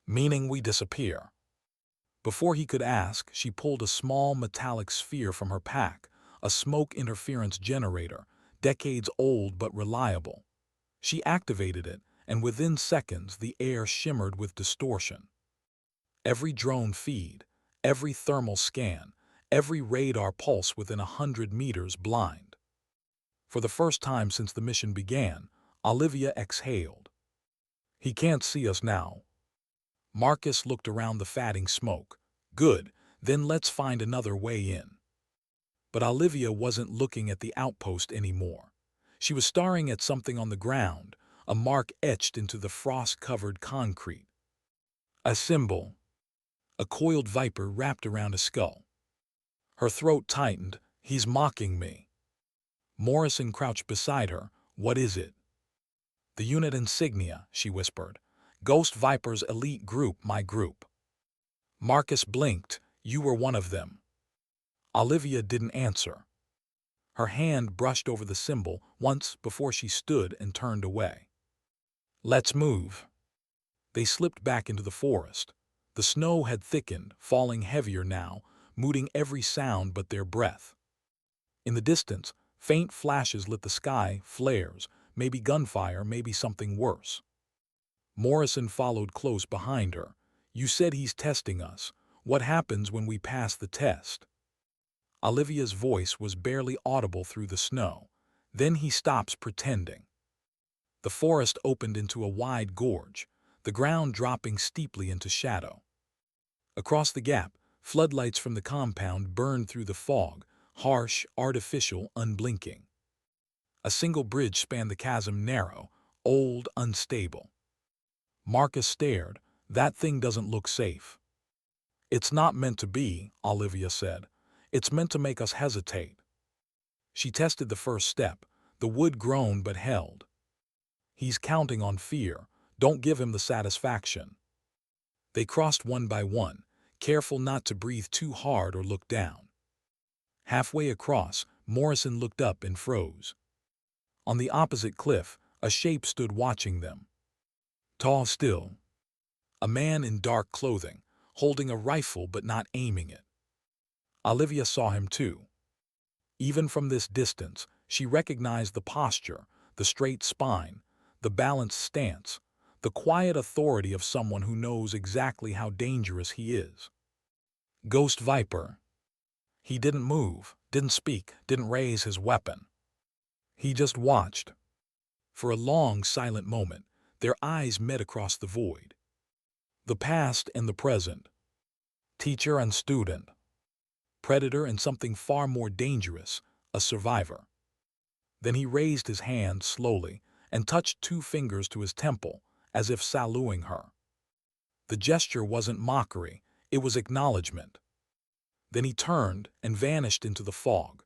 Meaning we disappear. Before he could ask, she pulled a small metallic sphere from her pack, a smoke interference generator, decades old but reliable. She activated it, and within seconds the air shimmered with distortion. Every drone feed, every thermal scan, every radar pulse within 100 meters blind. For the first time since the mission began, Olivia exhaled. He can't see us now. Marcus looked around the fatting smoke. Good, then let's find another way in. But Olivia wasn't looking at the outpost anymore. She was staring at something on the ground, a mark etched into the frost-covered concrete. A symbol. A coiled viper wrapped around a skull. Her throat tightened. He's mocking me. Morrison crouched beside her. What is it? The unit insignia, she whispered. Ghost Viper's elite group, my group. Marcus blinked. You were one of them. Olivia didn't answer. Her hand brushed over the symbol once before she stood and turned away. Let's move. They slipped back into the forest. The snow had thickened, falling heavier now, muting every sound but their breath. In the distance, faint flashes lit the sky, flares, maybe gunfire, maybe something worse. Morrison followed close behind her. You said he's testing us. What happens when we pass the test? Olivia's voice was barely audible through the snow. Then he stops pretending. The forest opened into a wide gorge, the ground dropping steeply into shadow. Across the gap, floodlights from the compound burned through the fog, harsh, artificial, unblinking. A single bridge spanned the chasm, narrow, old, unstable. Marcus stared. That thing doesn't look safe. It's not meant to be, Olivia said. It's meant to make us hesitate. She tested the first step. The wood groaned but held. He's counting on fear. Don't give him the satisfaction. They crossed one by one, careful not to breathe too hard or look down. Halfway across, Morrison looked up and froze. On the opposite cliff, a shape stood watching them. Tall still. A man in dark clothing, holding a rifle but not aiming it. Olivia saw him too. Even from this distance, she recognized the posture, the straight spine, the balanced stance, the quiet authority of someone who knows exactly how dangerous he is. Ghost Viper. He didn't move, didn't speak, didn't raise his weapon. He just watched. For a long, silent moment, their eyes met across the void. The past and the present. Teacher and student. Predator and something far more dangerous, a survivor. Then he raised his hand slowly and touched 2 fingers to his temple, as if saluting her. The gesture wasn't mockery, it was acknowledgement. Then he turned and vanished into the fog.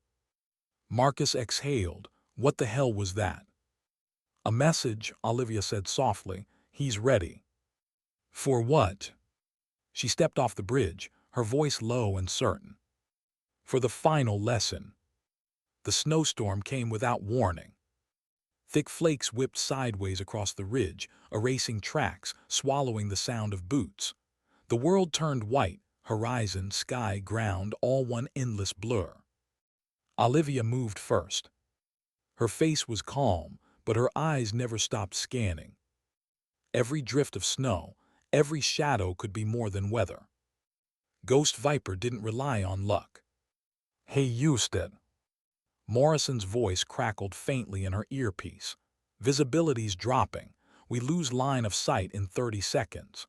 Marcus exhaled. What the hell was that? A message, Olivia said softly. He's ready. For what? She stepped off the bridge, her voice low and certain. For the final lesson. The snowstorm came without warning. Thick flakes whipped sideways across the ridge, erasing tracks, swallowing the sound of boots. The world turned white, horizon, sky, ground, all one endless blur. Olivia moved first. Her face was calm, but her eyes never stopped scanning. Every drift of snow, every shadow could be more than weather. Ghost Viper didn't rely on luck. He used it. Morrison's voice crackled faintly in her earpiece. Visibility's dropping. We lose line of sight in 30 seconds.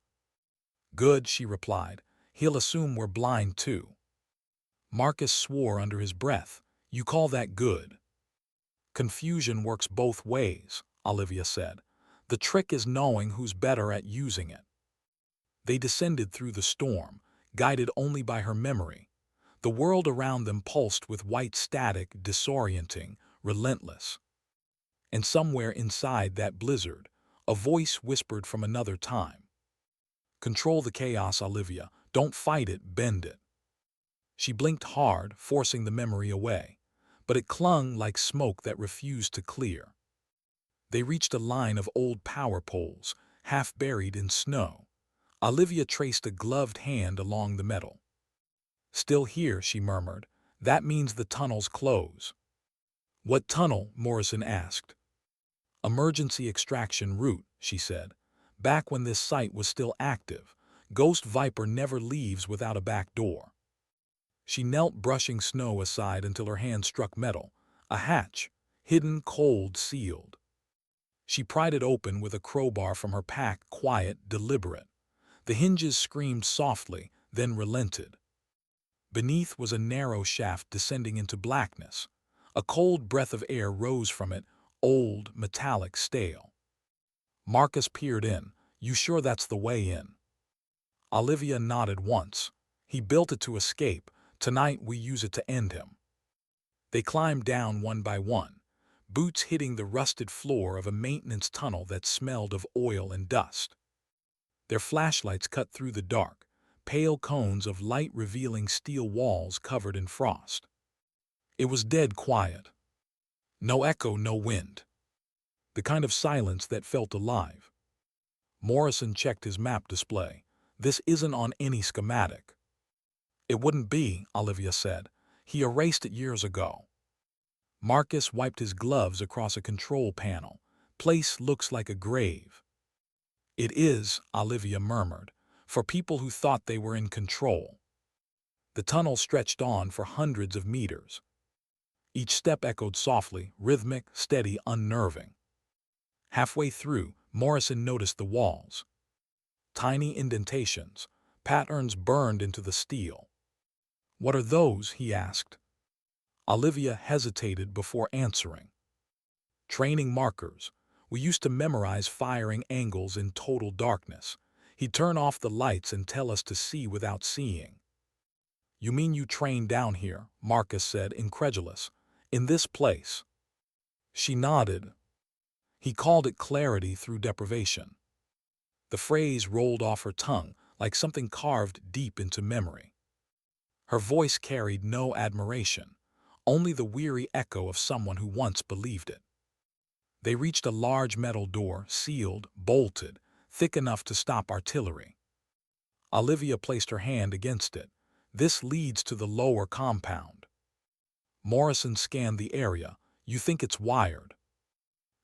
Good, she replied. He'll assume we're blind too. Marcus swore under his breath. You call that good? Confusion works both ways, Olivia said. The trick is knowing who's better at using it. They descended through the storm, guided only by her memory. The world around them pulsed with white static, disorienting, relentless. And somewhere inside that blizzard, a voice whispered from another time. Control the chaos, Olivia. Don't fight it, bend it. She blinked hard, forcing the memory away, but it clung like smoke that refused to clear. They reached a line of old power poles, half buried in snow. Olivia traced a gloved hand along the metal. "Still here," she murmured. "That means the tunnel's close." "What tunnel?" Morrison asked. "Emergency extraction route," she said. "Back when this site was still active, Ghost Viper never leaves without a back door." She knelt, brushing snow aside until her hand struck metal. A hatch, hidden, cold, sealed. She pried it open with a crowbar from her pack, quiet, deliberate. The hinges screamed softly, then relented. Beneath was a narrow shaft descending into blackness. A cold breath of air rose from it, old, metallic, stale. Marcus peered in. "You sure that's the way in?" Olivia nodded once. "He built it to escape. Tonight we use it to end him." They climbed down one by one, boots hitting the rusted floor of a maintenance tunnel that smelled of oil and dust. Their flashlights cut through the dark, pale cones of light revealing steel walls covered in frost. It was dead quiet. No echo, no wind. The kind of silence that felt alive. Morrison checked his map display. "This isn't on any schematic." "It wouldn't be," Olivia said. "He erased it years ago." Marcus wiped his gloves across a control panel. "Place looks like a grave." "It is," Olivia murmured, "for people who thought they were in control." The tunnel stretched on for hundreds of meters. Each step echoed softly, rhythmic, steady, unnerving. Halfway through, Morrison noticed the walls. Tiny indentations, patterns burned into the steel. "What are those?" he asked. Olivia hesitated before answering. "Training markers. We used to memorize firing angles in total darkness. He'd turn off the lights and tell us to see without seeing." "You mean you trained down here?" Marcus said, incredulous. "In this place?" She nodded. "He called it clarity through deprivation." The phrase rolled off her tongue like something carved deep into memory. Her voice carried no admiration, only the weary echo of someone who once believed it. They reached a large metal door, sealed, bolted, thick enough to stop artillery. Olivia placed her hand against it. "This leads to the lower compound." Morrison scanned the area. "You think it's wired?"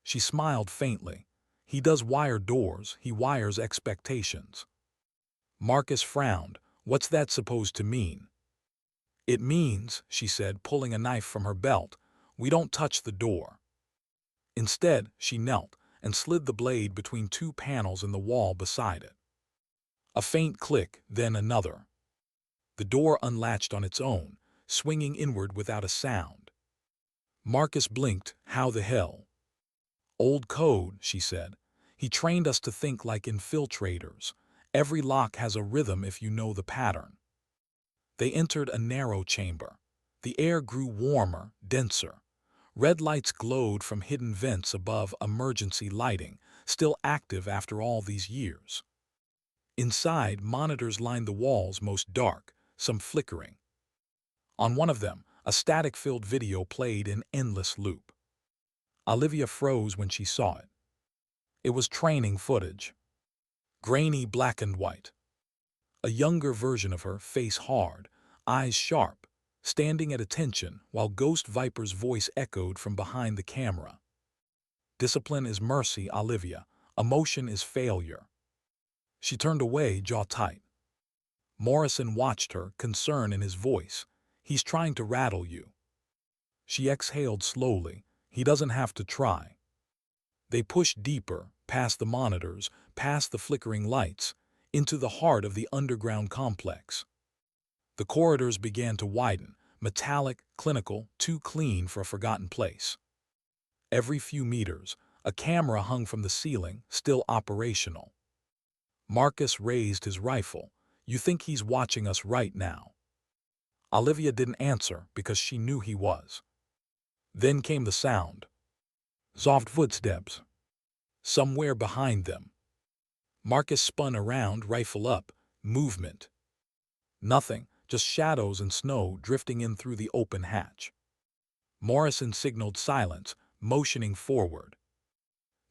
She smiled faintly. "He does wire doors, he wires expectations." Marcus frowned. "What's that supposed to mean?" "It means," she said, pulling a knife from her belt, "we don't touch the door." Instead, she knelt and slid the blade between two panels in the wall beside it. A faint click, then another. The door unlatched on its own, swinging inward without a sound. Marcus blinked. "How the hell?" "Old code," she said. "He trained us to think like infiltrators. Every lock has a rhythm if you know the pattern." They entered a narrow chamber. The air grew warmer, denser. Red lights glowed from hidden vents above, emergency lighting, still active after all these years. Inside, monitors lined the walls, most dark, some flickering. On one of them, a static-filled video played in endless loop. Olivia froze when she saw it. It was training footage. Grainy black and white. A younger version of her, face hard, eyes sharp, standing at attention while Ghost Viper's voice echoed from behind the camera. "Discipline is mercy, Olivia. Emotion is failure." She turned away, jaw tight. Morrison watched her, concern in his voice. "He's trying to rattle you." She exhaled slowly. "He doesn't have to try." They pushed deeper, past the monitors, past the flickering lights, into the heart of the underground complex. The corridors began to widen, metallic, clinical, too clean for a forgotten place. Every few meters, a camera hung from the ceiling, still operational. Marcus raised his rifle. "You think he's watching us right now?" Olivia didn't answer because she knew he was. Then came the sound. Soft footsteps. Somewhere behind them. Marcus spun around, rifle up. Movement. Nothing, just shadows and snow drifting in through the open hatch. Morrison signaled silence, motioning forward.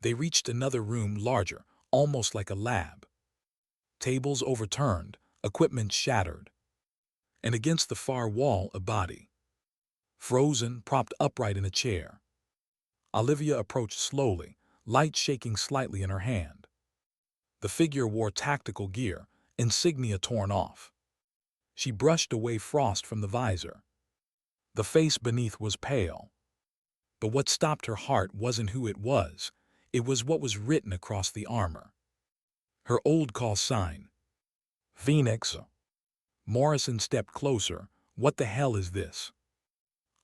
They reached another room larger, almost like a lab. Tables overturned, equipment shattered. And against the far wall, a body. Frozen, propped upright in a chair. Olivia approached slowly, light shaking slightly in her hand. The figure wore tactical gear, insignia torn off. She brushed away frost from the visor. The face beneath was pale. But what stopped her heart wasn't who it was what was written across the armor. Her old call sign. Phoenix. Morrison stepped closer. What the hell is this?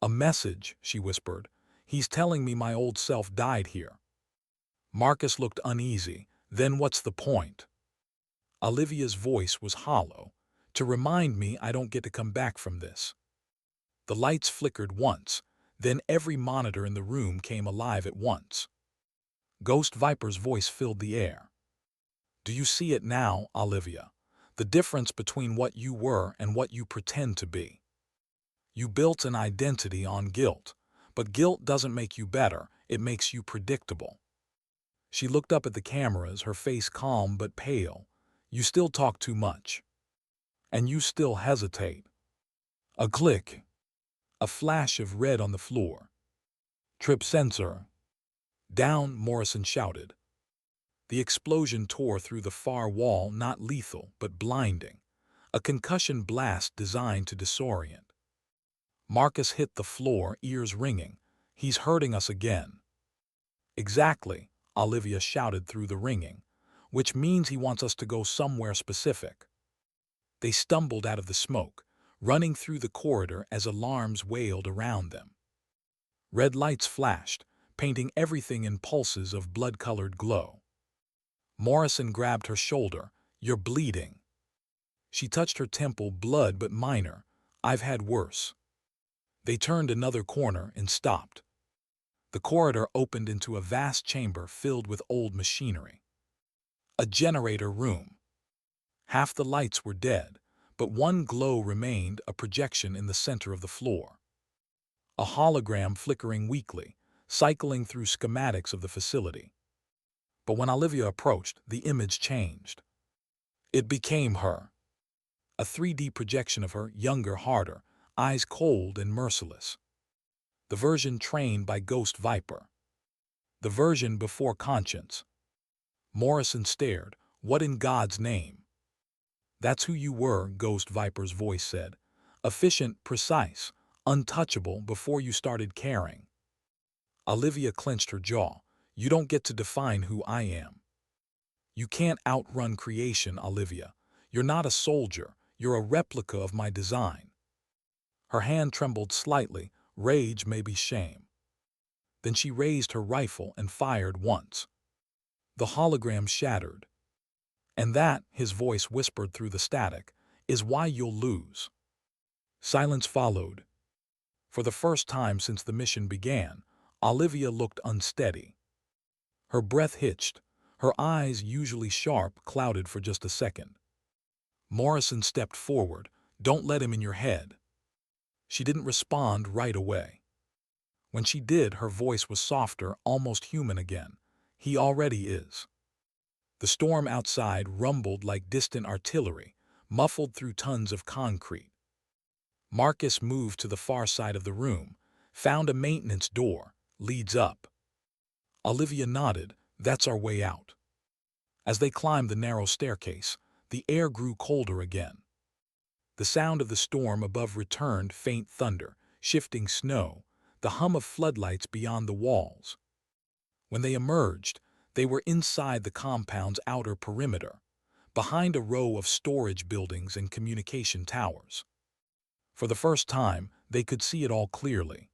A message, she whispered. He's telling me my old self died here. Marcus looked uneasy. Then what's the point? Olivia's voice was hollow. To remind me I don't get to come back from this. The lights flickered once, then every monitor in the room came alive at once. Ghost Viper's voice filled the air. Do you see it now, Olivia? The difference between what you were and what you pretend to be. You built an identity on guilt, but guilt doesn't make you better, it makes you predictable. She looked up at the cameras, her face calm but pale. You still talk too much. And you still hesitate. A click. A flash of red on the floor. Trip sensor. Down, Morrison shouted. The explosion tore through the far wall, not lethal, but blinding. A concussion blast designed to disorient. Marcus hit the floor, ears ringing. He's hurting us again. Exactly, Olivia shouted through the ringing, which means he wants us to go somewhere specific. They stumbled out of the smoke, running through the corridor as alarms wailed around them. Red lights flashed, painting everything in pulses of blood-colored glow. Morrison grabbed her shoulder. You're bleeding. She touched her temple, blood but minor. I've had worse. They turned another corner and stopped. The corridor opened into a vast chamber filled with old machinery. A generator room. Half the lights were dead, but one glow remained, a projection in the center of the floor. A hologram flickering weakly, cycling through schematics of the facility. But when Olivia approached, the image changed. It became her. A 3D projection of her, younger, harder, eyes cold and merciless. The version trained by Ghost Viper. The version before conscience. Morrison stared. What in God's name? That's who you were, Ghost Viper's voice said. Efficient, precise, untouchable before you started caring. Olivia clenched her jaw. You don't get to define who I am. You can't outrun creation, Olivia. You're not a soldier. You're a replica of my design. Her hand trembled slightly, rage, maybe shame. Then she raised her rifle and fired once. The hologram shattered. And that, his voice whispered through the static, is why you'll lose. Silence followed. For the first time since the mission began, Olivia looked unsteady. Her breath hitched. Her eyes, usually sharp, clouded for just a second. Morrison stepped forward. Don't let him in your head. She didn't respond right away. When she did, her voice was softer, almost human again. He already is. The storm outside rumbled like distant artillery, muffled through tons of concrete. Marcus moved to the far side of the room, found a maintenance door, leads up. Olivia nodded. That's our way out. As they climbed the narrow staircase, the air grew colder again. The sound of the storm above returned, faint thunder, shifting snow, the hum of floodlights beyond the walls. When they emerged, they were inside the compound's outer perimeter, behind a row of storage buildings and communication towers. For the first time, they could see it all clearly.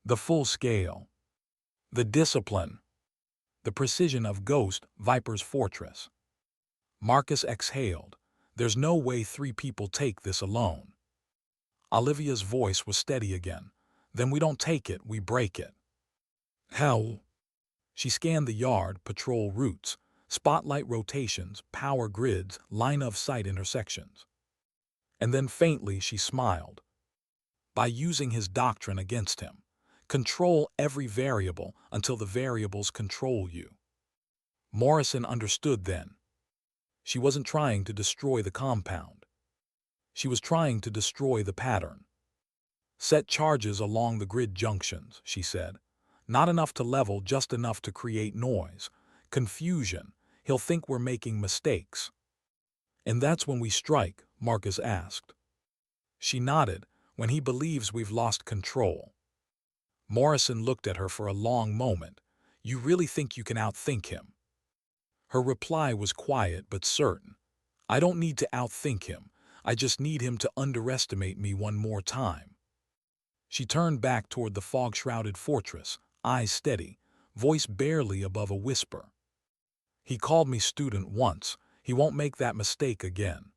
The full scale. The discipline. The precision of Ghost Viper's fortress. Marcus exhaled. There's no way 3 people take this alone. Olivia's voice was steady again. Then we don't take it, we break it. How? She scanned the yard, patrol routes, spotlight rotations, power grids, line-of-sight intersections. And then faintly she smiled. By using his doctrine against him, control every variable until the variables control you. Morrison understood then. She wasn't trying to destroy the compound. She was trying to destroy the pattern. Set charges along the grid junctions, she said. Not enough to level, just enough to create noise, confusion. He'll think we're making mistakes. And that's when we strike, Marcus asked. She nodded. When he believes we've lost control. Morrison looked at her for a long moment. You really think you can outthink him? Her reply was quiet but certain. I don't need to outthink him. I just need him to underestimate me one more time. She turned back toward the fog-shrouded fortress, eyes steady, voice barely above a whisper. He called me student once. He won't make that mistake again.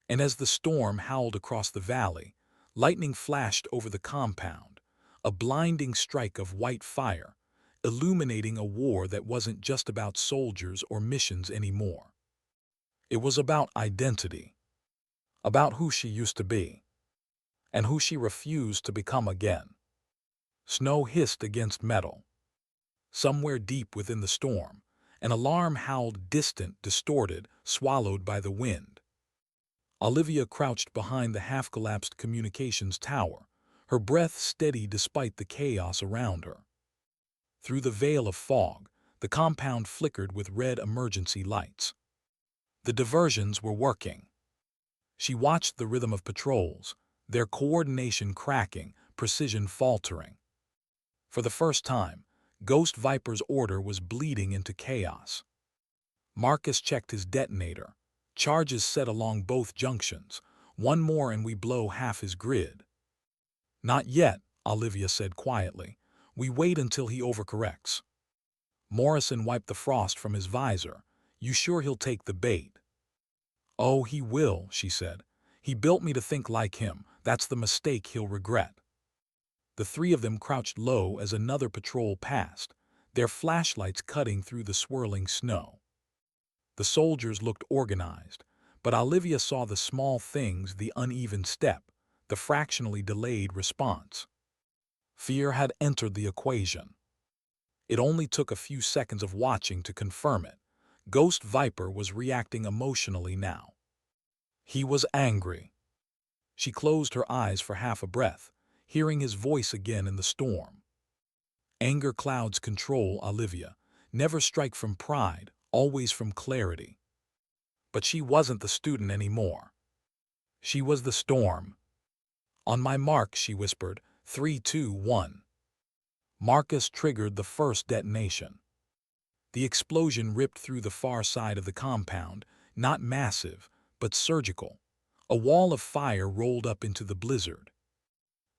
And as the storm howled across the valley, lightning flashed over the compound, a blinding strike of white fire, illuminating a war that wasn't just about soldiers or missions anymore. It was about identity, about who she used to be, and who she refused to become again. Snow hissed against metal. Somewhere deep within the storm, an alarm howled, distant, distorted, swallowed by the wind. Olivia crouched behind the half-collapsed communications tower, her breath steady despite the chaos around her. Through the veil of fog, the compound flickered with red emergency lights. The diversions were working. She watched the rhythm of patrols, their coordination cracking, precision faltering. For the first time, Ghost Viper's order was bleeding into chaos. Marcus checked his detonator. Charges set along both junctions. One more and we blow half his grid. Not yet, Olivia said quietly. We wait until he overcorrects. Morrison wiped the frost from his visor. You sure he'll take the bait? Oh, he will, she said. He built me to think like him. That's the mistake he'll regret. The three of them crouched low as another patrol passed, their flashlights cutting through the swirling snow. The soldiers looked organized, but Olivia saw the small things, the uneven step, the fractionally delayed response. Fear had entered the equation. It only took a few seconds of watching to confirm it. Ghost Viper was reacting emotionally now. He was angry. She closed her eyes for half a breath, hearing his voice again in the storm. Anger clouds control, Olivia. Never strike from pride, always from clarity. But she wasn't the student anymore. She was the storm. On my mark, she whispered, 3, 2, 1. Marcus triggered the first detonation. The explosion ripped through the far side of the compound, not massive, but surgical. A wall of fire rolled up into the blizzard.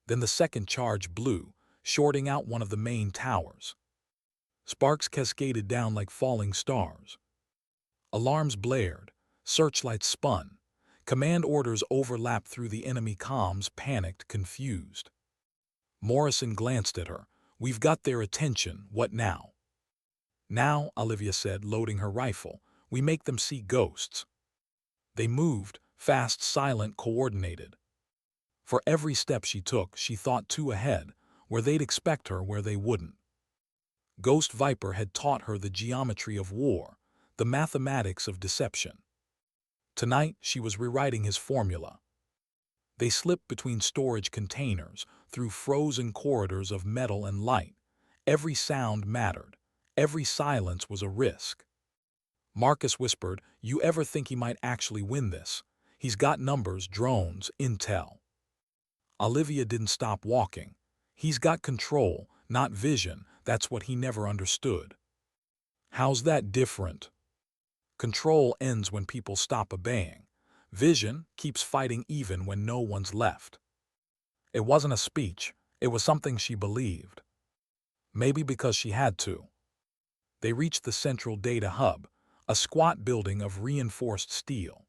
Then the second charge blew, shorting out one of the main towers. Sparks cascaded down like falling stars. Alarms blared, searchlights spun. Command orders overlapped through the enemy comms, panicked, confused. Morrison glanced at her. We've got their attention, what now? Now, Olivia said, loading her rifle, we make them see ghosts. They moved, fast, silent, coordinated. For every step she took, she thought two ahead, where they'd expect her, where they wouldn't. Ghost Viper had taught her the geometry of war, the mathematics of deception. Tonight, she was rewriting his formula. They slipped between storage containers, through frozen corridors of metal and light. Every sound mattered. Every silence was a risk. Marcus whispered, you ever think he might actually win this? He's got numbers, drones, intel. Olivia didn't stop walking. He's got control, not vision. That's what he never understood. How's that different? Control ends when people stop obeying. Vision keeps fighting even when no one's left. It wasn't a speech. It was something she believed. Maybe because she had to. They reached the central data hub, a squat building of reinforced steel.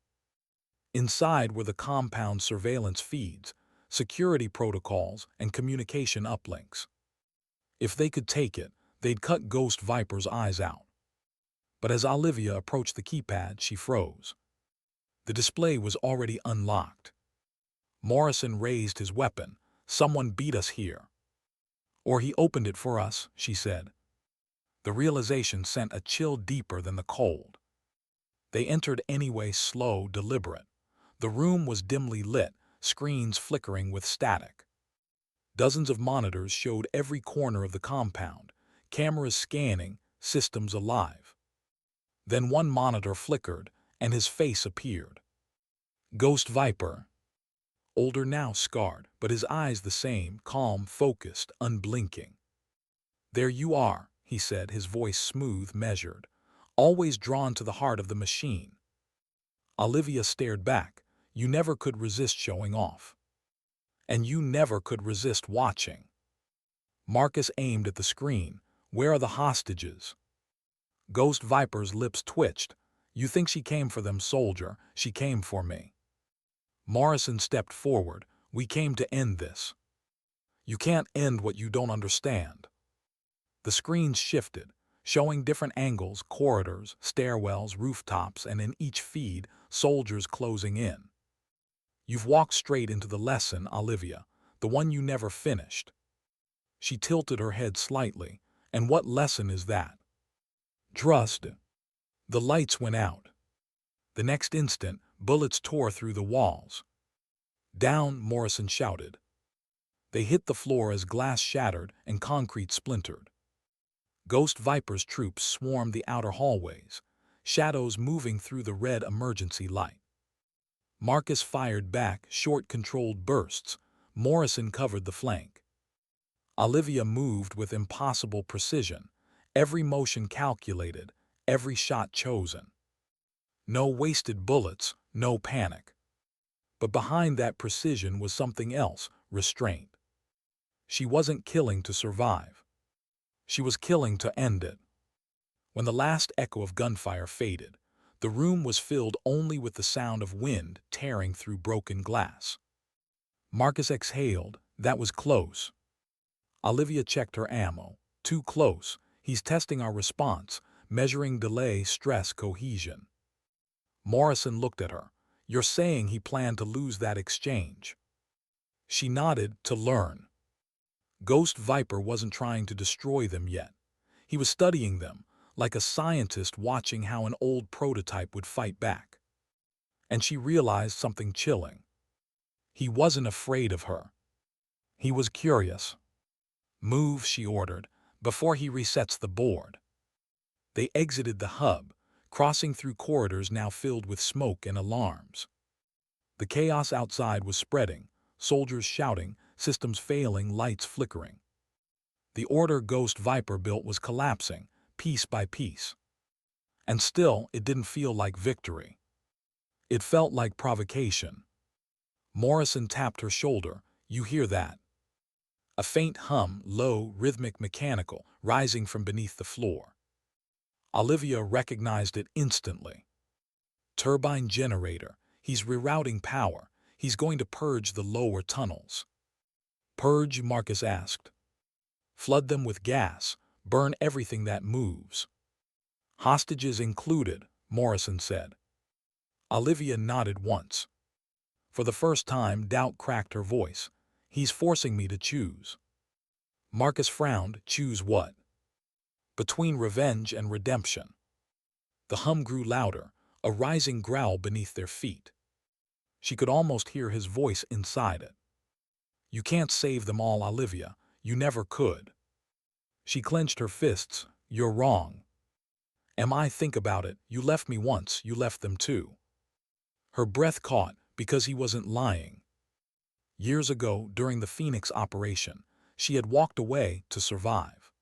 Inside were the compound surveillance feeds, security protocols, and communication uplinks. If they could take it, they'd cut Ghost Viper's eyes out. But as Olivia approached the keypad, she froze. The display was already unlocked. Morrison raised his weapon. "Someone beat us here." "Or he opened it for us," she said. The realization sent a chill deeper than the cold. They entered anyway, slow, deliberate. The room was dimly lit, screens flickering with static. Dozens of monitors showed every corner of the compound, cameras scanning, systems alive. Then one monitor flickered, and his face appeared. Ghost Viper. Older now, scarred, but his eyes the same, calm, focused, unblinking. "There you are," he said, his voice smooth, measured, always drawn to the heart of the machine. Olivia stared back. "You never could resist showing off. And you never could resist watching." Marcus aimed at the screen. "Where are the hostages?" Ghost Viper's lips twitched. "You think she came for them, soldier. She came for me." Morrison stepped forward. "We came to end this." "You can't end what you don't understand." The screens shifted, showing different angles, corridors, stairwells, rooftops, and in each feed, soldiers closing in. "You've walked straight into the lesson, Olivia, the one you never finished." She tilted her head slightly. "And what lesson is that?" "Trust." The lights went out. The next instant, bullets tore through the walls. "Down!" Morrison shouted. They hit the floor as glass shattered and concrete splintered. Ghost Viper's troops swarmed the outer hallways, shadows moving through the red emergency light. Marcus fired back, short controlled bursts. Morrison covered the flank. Olivia moved with impossible precision, every motion calculated, every shot chosen. No wasted bullets, no panic. But behind that precision was something else, restraint. She wasn't killing to survive. She was killing to end it. When the last echo of gunfire faded, the room was filled only with the sound of wind tearing through broken glass. Marcus exhaled. That was close. Olivia checked her ammo. Too close. He's testing our response, measuring delay, stress, cohesion. Morrison looked at her. You're saying he planned to lose that exchange? She nodded. To learn. Ghost Viper wasn't trying to destroy them yet. He was studying them, like a scientist watching how an old prototype would fight back. And she realized something chilling. He wasn't afraid of her. He was curious. Move, she ordered, before he resets the board. They exited the hub, crossing through corridors now filled with smoke and alarms. The chaos outside was spreading, soldiers shouting, systems failing, lights flickering. The order Ghost Viper built was collapsing, piece by piece. And still, it didn't feel like victory. It felt like provocation. Morrison tapped her shoulder. You hear that? A faint hum, low, rhythmic, mechanical, rising from beneath the floor. Olivia recognized it instantly. Turbine generator. He's rerouting power. He's going to purge the lower tunnels. Purge? Marcus asked. Flood them with gas. Burn everything that moves. Hostages included, Morrison said. Olivia nodded once. For the first time, doubt cracked her voice. He's forcing me to choose. Marcus frowned. Choose what? Between revenge and redemption. The hum grew louder, a rising growl beneath their feet. She could almost hear his voice inside it. You can't save them all, Olivia. You never could. She clenched her fists. You're wrong. Am I? Think about it. You left me once, you left them too. Her breath caught, because he wasn't lying. Years ago, during the Phoenix operation, she had walked away to survive.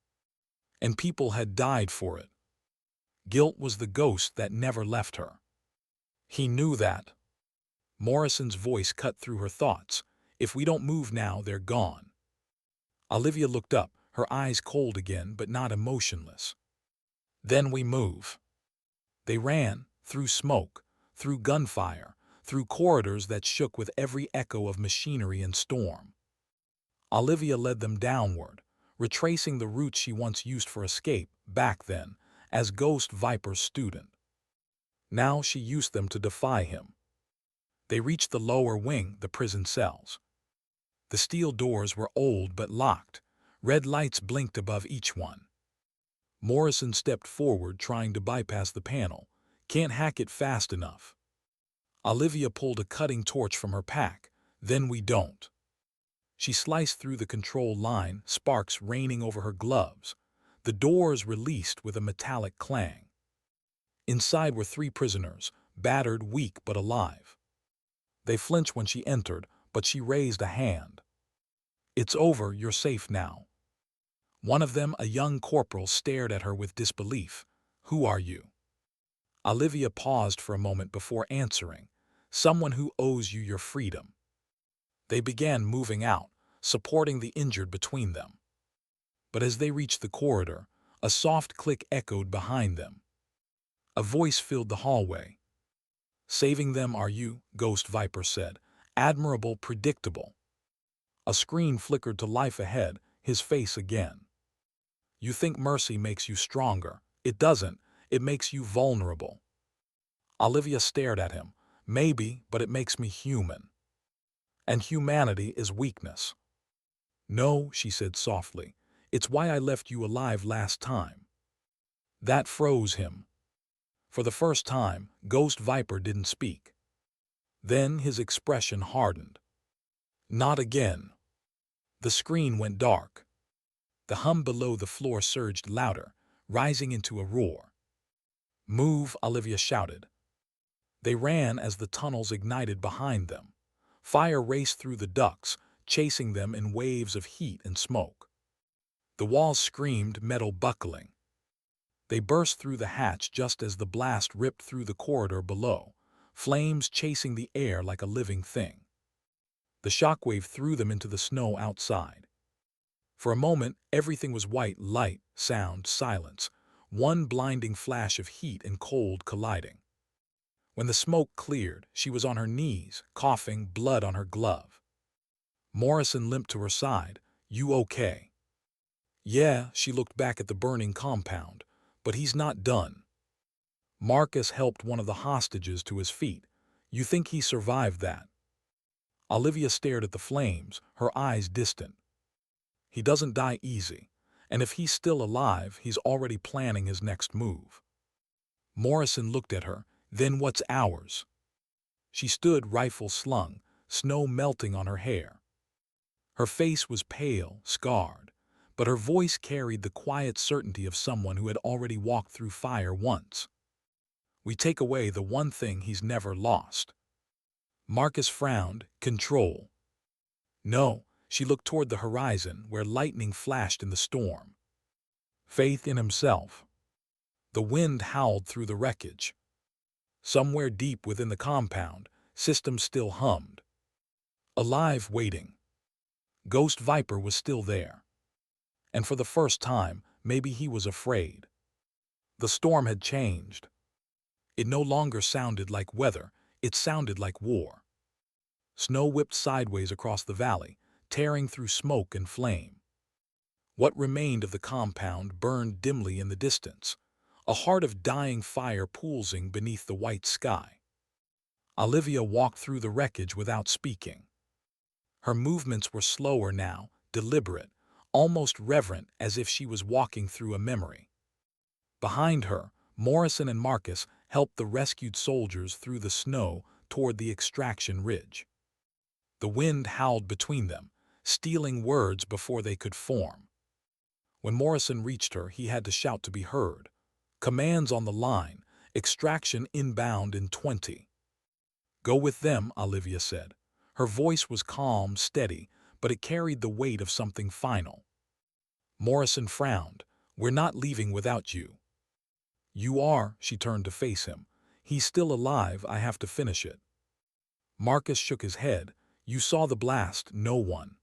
And people had died for it. Guilt was the ghost that never left her. He knew that. Morrison's voice cut through her thoughts. If we don't move now, they're gone. Olivia looked up, her eyes cold again but not emotionless. Then we move. They ran, through smoke, through gunfire, through corridors that shook with every echo of machinery and storm. Olivia led them downward, retracing the routes she once used for escape, back then, as Ghost Viper's student. Now she used them to defy him. They reached the lower wing, the prison cells. The steel doors were old but locked. Red lights blinked above each one. Morrison stepped forward, trying to bypass the panel. Can't hack it fast enough. Olivia pulled a cutting torch from her pack. Then we don't. She sliced through the control line, sparks raining over her gloves. The doors released with a metallic clang. Inside were 3 prisoners, battered, weak but alive. They flinched when she entered, but she raised a hand. "It's over, you're safe now." One of them, a young corporal, stared at her with disbelief. "Who are you?" Olivia paused for a moment before answering. "Someone who owes you your freedom." They began moving out, supporting the injured between them. But as they reached the corridor, a soft click echoed behind them. A voice filled the hallway. "Saving them, are you?" Ghost Viper said. "Admirable, predictable." A screen flickered to life ahead, his face again. "You think mercy makes you stronger. It doesn't. It makes you vulnerable." Olivia stared at him. "Maybe, but it makes me human. And humanity is weakness." "No," she said softly. "It's why I left you alive last time." That froze him. For the first time, Ghost Viper didn't speak. Then his expression hardened. "Not again." The screen went dark. The hum below the floor surged louder, rising into a roar. "Move," Olivia shouted. They ran as the tunnels ignited behind them. Fire raced through the ducts, chasing them in waves of heat and smoke. The walls screamed, metal buckling. They burst through the hatch just as the blast ripped through the corridor below, flames chasing the air like a living thing. The shockwave threw them into the snow outside. For a moment, everything was white, light, sound, silence, one blinding flash of heat and cold colliding. When the smoke cleared, she was on her knees, coughing, blood on her glove. Morrison limped to her side. "You okay?" "Yeah," she looked back at the burning compound. "But he's not done." Marcus helped one of the hostages to his feet. "You think he survived that?" Olivia stared at the flames, her eyes distant. "He doesn't die easy, and if he's still alive, he's already planning his next move." Morrison looked at her. "Then what's ours?" She stood, rifle slung, snow melting on her hair. Her face was pale, scarred, but her voice carried the quiet certainty of someone who had already walked through fire once. "We take away the one thing he's never lost." Marcus frowned. "Control." "No." She looked toward the horizon, where lightning flashed in the storm. "Faith in himself." The wind howled through the wreckage. Somewhere deep within the compound, systems still hummed. Alive, waiting. Ghost Viper was still there. And for the first time, maybe he was afraid. The storm had changed. It no longer sounded like weather, it sounded like war. Snow whipped sideways across the valley, tearing through smoke and flame. What remained of the compound burned dimly in the distance, a heart of dying fire pulsing beneath the white sky. Olivia walked through the wreckage without speaking. Her movements were slower now, deliberate, almost reverent, as if she was walking through a memory. Behind her, Morrison and Marcus helped the rescued soldiers through the snow toward the extraction ridge. The wind howled between them, stealing words before they could form. When Morrison reached her, he had to shout to be heard. "Commands on the line, extraction inbound in 20. "Go with them," Olivia said. Her voice was calm, steady, but it carried the weight of something final. Morrison frowned. "We're not leaving without you." "You are." She turned to face him. "He's still alive, I have to finish it." Marcus shook his head. "You saw the blast, no one."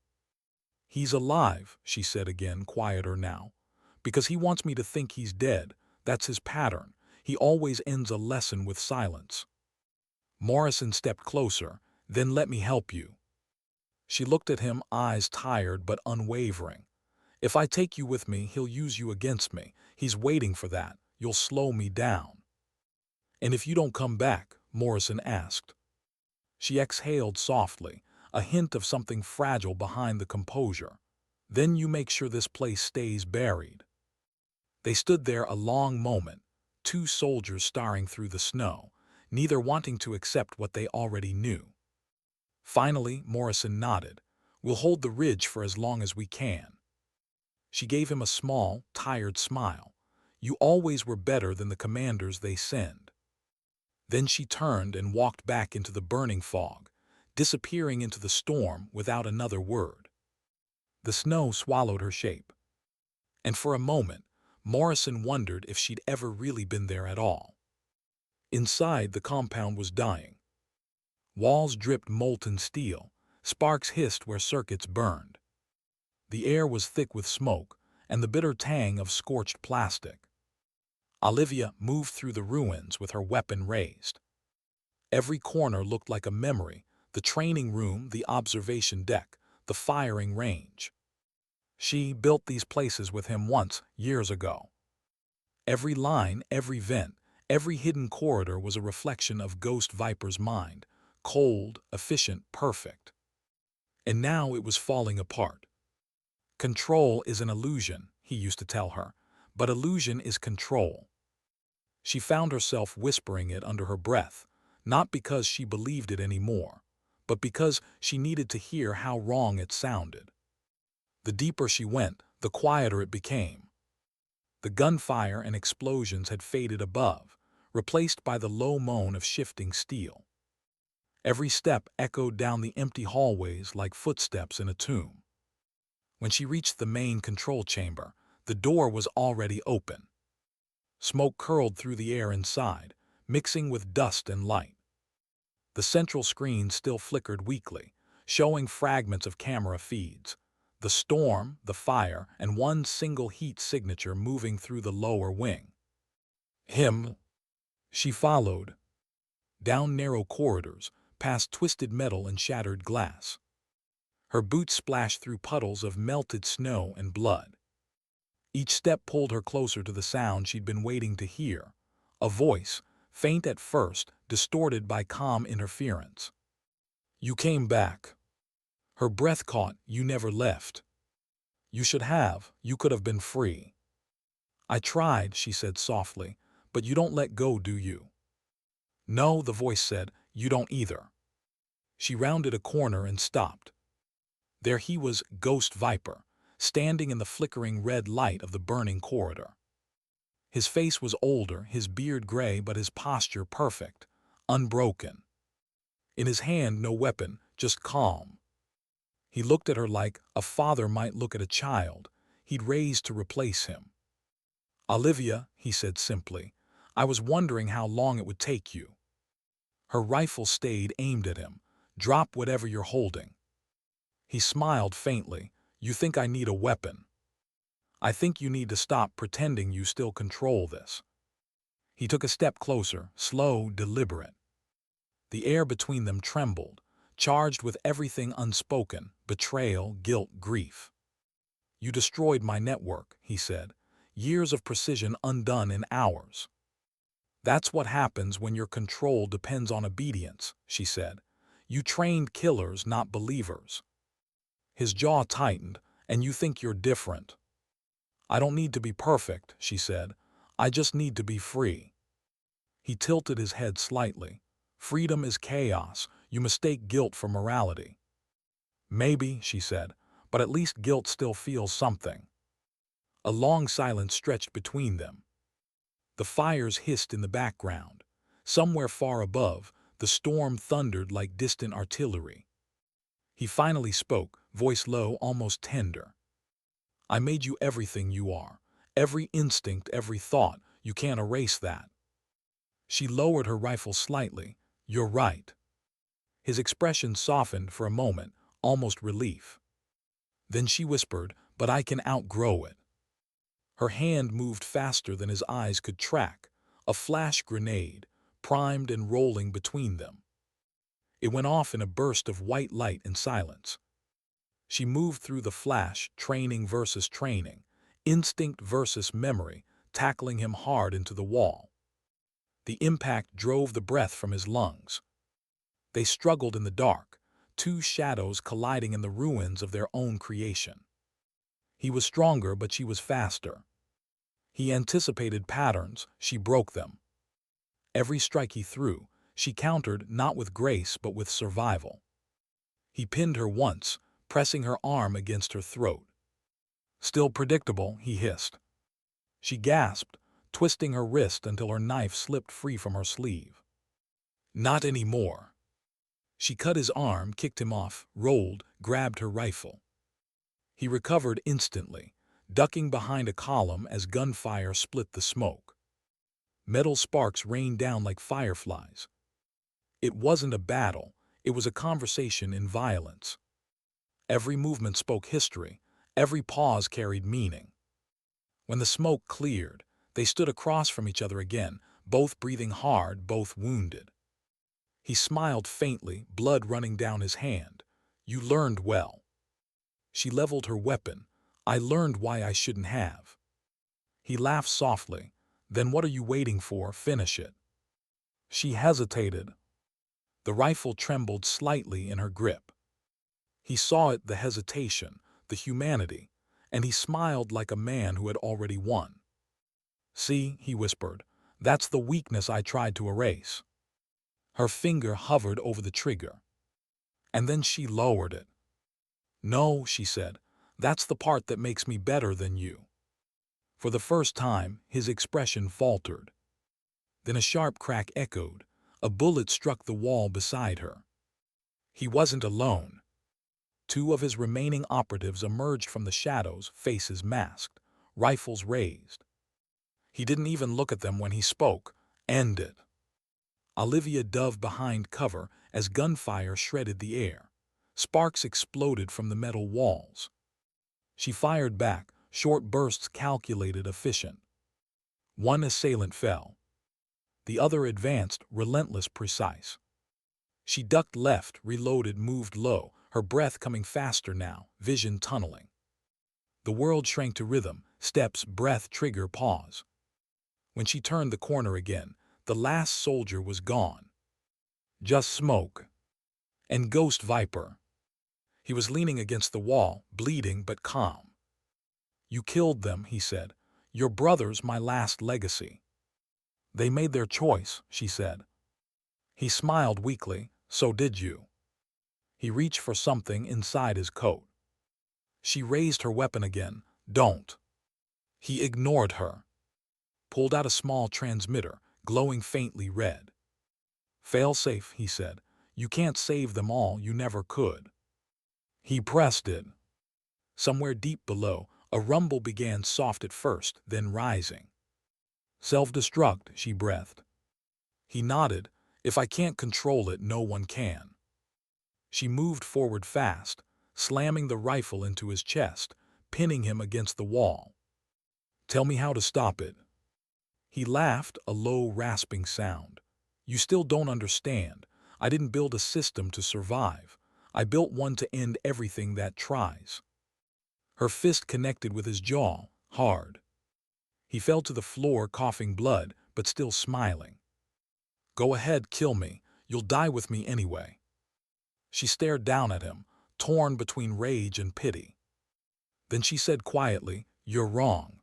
"He's alive," she said again, quieter now. "Because he wants me to think he's dead. That's his pattern. He always ends a lesson with silence." Morrison stepped closer. "Then let me help you." She looked at him, eyes tired but unwavering. "If I take you with me, he'll use you against me. He's waiting for that. you'll slow me down." "And if you don't come back?" Morrison asked. She exhaled softly, a hint of something fragile behind the composure. "Then you make sure this place stays buried." They stood there a long moment, two soldiers staring through the snow, neither wanting to accept what they already knew. Finally, Morrison nodded. "We'll hold the ridge for as long as we can." She gave him a small, tired smile. "You always were better than the commanders they send." Then she turned and walked back into the burning fog, disappearing into the storm without another word. The snow swallowed her shape. And for a moment, Morrison wondered if she'd ever really been there at all. Inside, the compound was dying. Walls dripped molten steel, sparks hissed where circuits burned. The air was thick with smoke and the bitter tang of scorched plastic. Olivia moved through the ruins with her weapon raised. Every corner looked like a memory: the training room, the observation deck, the firing range. She built these places with him once, years ago. Every line, every vent, every hidden corridor was a reflection of Ghost Viper's mind, cold, efficient, perfect. And now it was falling apart. "Control is an illusion," he used to tell her, "but illusion is control." She found herself whispering it under her breath, not because she believed it anymore, but because she needed to hear how wrong it sounded. The deeper she went, the quieter it became. The gunfire and explosions had faded above, replaced by the low moan of shifting steel. Every step echoed down the empty hallways like footsteps in a tomb. When she reached the main control chamber, the door was already open. Smoke curled through the air inside, mixing with dust and light. The central screen still flickered weakly, showing fragments of camera feeds: the storm, the fire, and one single heat signature moving through the lower wing. Him. She followed, down narrow corridors, past twisted metal and shattered glass. Her boots splashed through puddles of melted snow and blood. Each step pulled her closer to the sound she'd been waiting to hear, a voice, faint at first, distorted by calm interference. "You came back." Her breath caught. "You never left." "You should have. You could have been free." "I tried," she said softly, "but you don't let go, do you?" "No," the voice said, "you don't either." She rounded a corner and stopped. There he was, Ghost Viper, standing in the flickering red light of the burning corridor. His face was older, his beard gray, but his posture perfect, unbroken. In his hand, no weapon, just calm. He looked at her like a father might look at a child he'd raised to replace him. "Olivia," he said simply, "I was wondering how long it would take you." Her rifle stayed aimed at him. "Drop whatever you're holding." He smiled faintly. "You think I need a weapon? I think you need to stop pretending you still control this." He took a step closer, slow, deliberate. The air between them trembled, charged with everything unspoken: betrayal, guilt, grief. "You destroyed my network," he said. "Years of precision undone in hours." "That's what happens when your control depends on obedience," she said. "You trained killers, not believers." His jaw tightened. "And you think you're different." "I don't need to be perfect," she said. "I just need to be free." He tilted his head slightly. "Freedom is chaos. You mistake guilt for morality." "Maybe," she said, "but at least guilt still feels something." A long silence stretched between them. The fires hissed in the background. Somewhere far above, the storm thundered like distant artillery. He finally spoke, voice low, almost tender. "I made you everything you are. Every instinct, every thought. You can't erase that." She lowered her rifle slightly. "You're right." His expression softened for a moment, almost relief. Then she whispered, "But I can outgrow it." Her hand moved faster than his eyes could track, a flash grenade, primed and rolling between them. It went off in a burst of white light and silence. She moved through the flash, training versus training, instinct versus memory, tackling him hard into the wall. The impact drove the breath from his lungs. They struggled in the dark, two shadows colliding in the ruins of their own creation. He was stronger, but she was faster. He anticipated patterns, she broke them. Every strike he threw, she countered not with grace but with survival. He pinned her once, pressing her arm against her throat. "Still predictable," he hissed. She gasped, twisting her wrist until her knife slipped free from her sleeve. "Not anymore." She cut his arm, kicked him off, rolled, grabbed her rifle. He recovered instantly, ducking behind a column as gunfire split the smoke. Metal sparks rained down like fireflies. It wasn't a battle, it was a conversation in violence. Every movement spoke history, every pause carried meaning. When the smoke cleared, they stood across from each other again, both breathing hard, both wounded. He smiled faintly, blood running down his hand. "You learned well." She leveled her weapon. "I learned why I shouldn't have." He laughed softly. "Then what are you waiting for? Finish it." She hesitated. The rifle trembled slightly in her grip. He saw it, the hesitation, the humanity, and he smiled like a man who had already won. "See," he whispered, "that's the weakness I tried to erase." Her finger hovered over the trigger. And then she lowered it. "No," she said, "that's the part that makes me better than you." For the first time, his expression faltered. Then a sharp crack echoed. A bullet struck the wall beside her. He wasn't alone. Two of his remaining operatives emerged from the shadows, faces masked, rifles raised. He didn't even look at them when he spoke. "End it." Olivia dove behind cover as gunfire shredded the air. Sparks exploded from the metal walls. She fired back, short bursts calculated, efficient. One assailant fell. The other advanced, relentless, precise. She ducked left, reloaded, moved low, her breath coming faster now, vision tunneling. The world shrank to rhythm, steps, breath, trigger, pause. When she turned the corner again, the last soldier was gone. Just smoke. And Ghost Viper. He was leaning against the wall, bleeding but calm. "You killed them," he said. "Your brother's my last legacy." "They made their choice," she said. He smiled weakly. "So did you." He reached for something inside his coat. She raised her weapon again. "Don't." He ignored her. Pulled out a small transmitter, glowing faintly red. "Failsafe," he said. "You can't save them all, you never could." He pressed it. Somewhere deep below, a rumble began, soft at first, then rising. "Self-destruct," she breathed. He nodded. "If I can't control it, no one can." She moved forward fast, slamming the rifle into his chest, pinning him against the wall. "Tell me how to stop it." He laughed, a low, rasping sound. "You still don't understand. I didn't build a system to survive. I built one to end everything that tries." Her fist connected with his jaw, hard. He fell to the floor, coughing blood, but still smiling. "Go ahead, kill me. You'll die with me anyway." She stared down at him, torn between rage and pity. Then she said quietly, "You're wrong."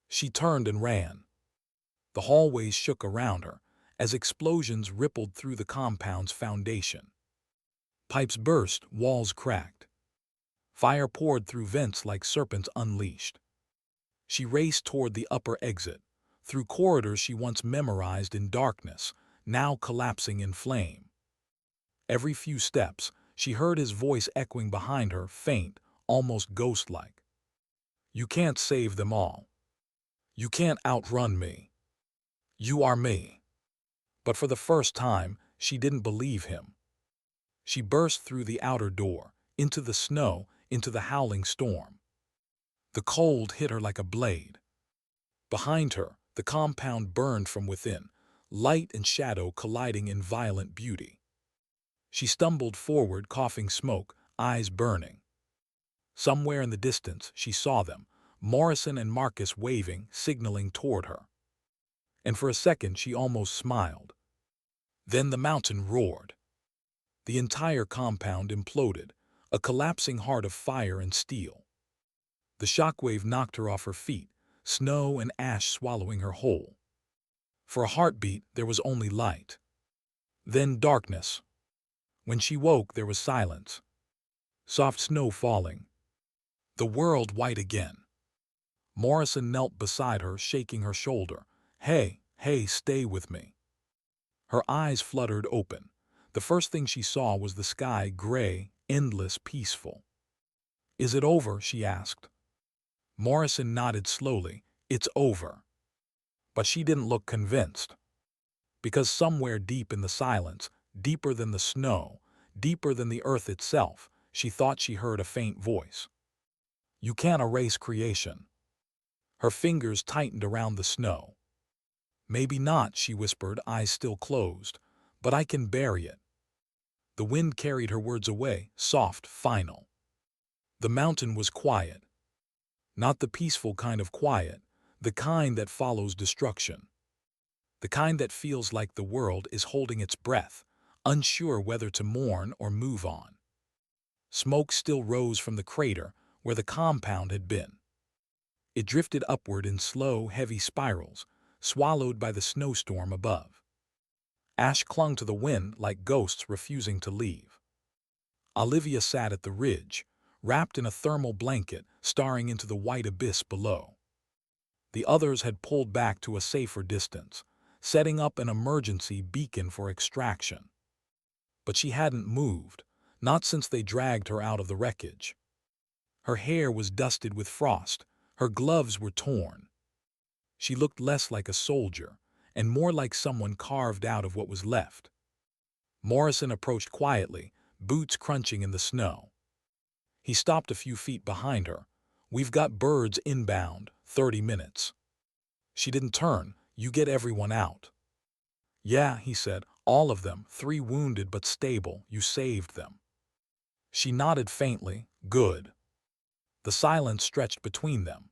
She turned and ran. The hallways shook around her, as explosions rippled through the compound's foundation. Pipes burst, walls cracked. Fire poured through vents like serpents unleashed. She raced toward the upper exit, through corridors she once memorized in darkness, now collapsing in flame. Every few steps, she heard his voice echoing behind her, faint, almost ghost-like. "You can't save them all. You can't outrun me. You are me." But for the first time, she didn't believe him. She burst through the outer door, into the snow, into the howling storm. The cold hit her like a blade. Behind her, the compound burned from within, light and shadow colliding in violent beauty. She stumbled forward, coughing smoke, eyes burning. Somewhere in the distance, she saw them, Morrison and Marcus waving, signaling toward her. And for a second she almost smiled. Then the mountain roared. The entire compound imploded, a collapsing heart of fire and steel. The shockwave knocked her off her feet, snow and ash swallowing her whole. For a heartbeat, there was only light. Then darkness. When she woke, there was silence. Soft snow falling. The world white again. Morrison knelt beside her, shaking her shoulder. Hey, stay with me. Her eyes fluttered open. The first thing she saw was the sky, gray, endless, peaceful. Is it over? She asked. Morrison nodded slowly. It's over. But she didn't look convinced. Because somewhere deep in the silence, deeper than the snow, deeper than the earth itself, she thought she heard a faint voice. You can't erase creation. Her fingers tightened around the snow. Maybe not, she whispered, eyes still closed, but I can bury it. The wind carried her words away, soft, final. The mountain was quiet. Not the peaceful kind of quiet, the kind that follows destruction. The kind that feels like the world is holding its breath, unsure whether to mourn or move on. Smoke still rose from the crater where the compound had been. It drifted upward in slow, heavy spirals, swallowed by the snowstorm above. Ash clung to the wind like ghosts refusing to leave. Olivia sat at the ridge, wrapped in a thermal blanket, staring into the white abyss below. The others had pulled back to a safer distance, setting up an emergency beacon for extraction. But she hadn't moved, not since they dragged her out of the wreckage. Her hair was dusted with frost, her gloves were torn. She looked less like a soldier, and more like someone carved out of what was left. Morrison approached quietly, boots crunching in the snow. He stopped a few feet behind her. We've got birds inbound, 30 minutes. She didn't turn. You get everyone out. Yeah, he said, all of them, 3 wounded but stable, you saved them. She nodded faintly, good. The silence stretched between them.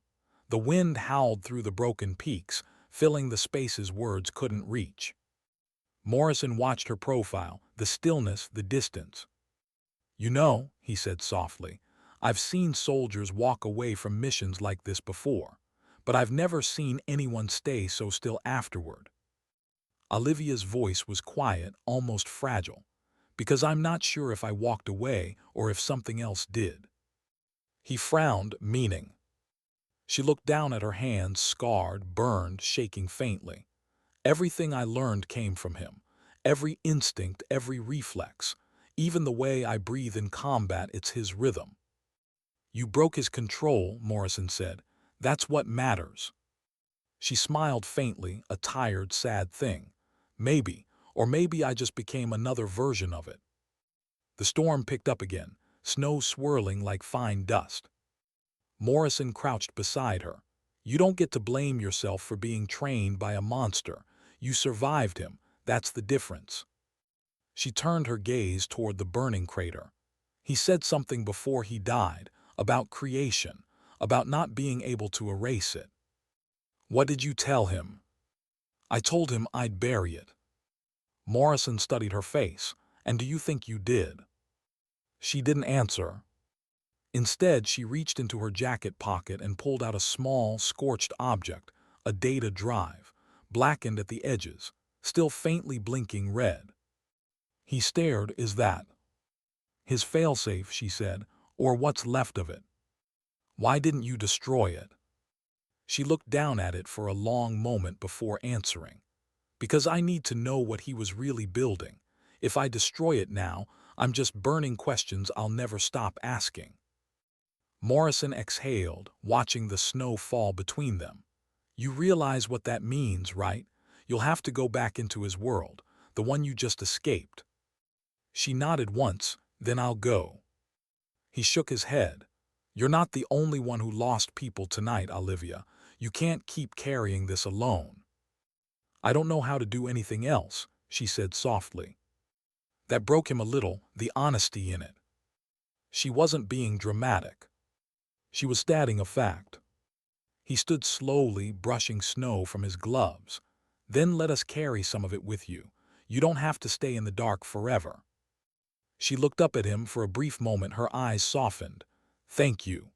The wind howled through the broken peaks, filling the spaces words couldn't reach. Morrison watched her profile, the stillness, the distance. You know, he said softly, I've seen soldiers walk away from missions like this before, but I've never seen anyone stay so still afterward. Olivia's voice was quiet, almost fragile, because I'm not sure if I walked away or if something else did. He frowned, meaning. She looked down at her hands, scarred, burned, shaking faintly. Everything I learned came from him. Every instinct, every reflex. Even the way I breathe in combat, it's his rhythm. You broke his control, Morrison said. That's what matters. She smiled faintly, a tired, sad thing. Maybe, or maybe I just became another version of it. The storm picked up again, snow swirling like fine dust. Morrison crouched beside her. You don't get to blame yourself for being trained by a monster. You survived him. That's the difference. She turned her gaze toward the burning crater. He said something before he died, about creation, about not being able to erase it. What did you tell him? I told him I'd bury it. Morrison studied her face. And do you think you did? She didn't answer. Instead, she reached into her jacket pocket and pulled out a small, scorched object, a data drive, blackened at the edges, still faintly blinking red. He stared. Is that his failsafe, she said, or what's left of it? Why didn't you destroy it? She looked down at it for a long moment before answering. Because I need to know what he was really building. If I destroy it now, I'm just burning questions I'll never stop asking. Morrison exhaled, watching the snow fall between them. You realize what that means, right? You'll have to go back into his world, the one you just escaped. She nodded once, then I'll go. He shook his head. You're not the only one who lost people tonight, Olivia. You can't keep carrying this alone. I don't know how to do anything else, she said softly. That broke him a little, the honesty in it. She wasn't being dramatic. She was stating a fact. He stood slowly, brushing snow from his gloves. Then let us carry some of it with you. You don't have to stay in the dark forever. She looked up at him for a brief moment, her eyes softened. Thank you.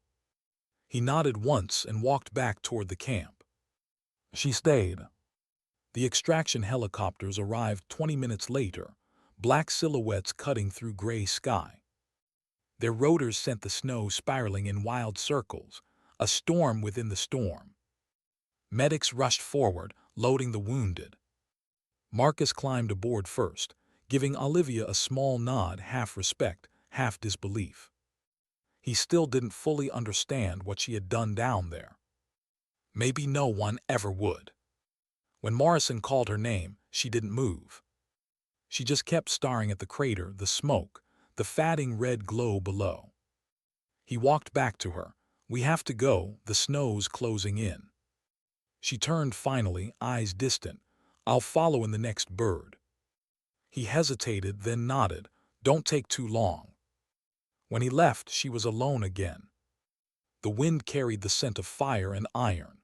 He nodded once and walked back toward the camp. She stayed. The extraction helicopters arrived 20 minutes later, black silhouettes cutting through gray sky. Their rotors sent the snow spiraling in wild circles, a storm within the storm. Medics rushed forward, loading the wounded. Marcus climbed aboard first, giving Olivia a small nod, half respect, half disbelief. He still didn't fully understand what she had done down there. Maybe no one ever would. When Morrison called her name, she didn't move. She just kept staring at the crater, the smoke, the fatting red glow below. He walked back to her. We have to go, the snow's closing in. She turned finally, eyes distant. I'll follow in the next bird. He hesitated, then nodded. Don't take too long. When he left, she was alone again. The wind carried the scent of fire and iron.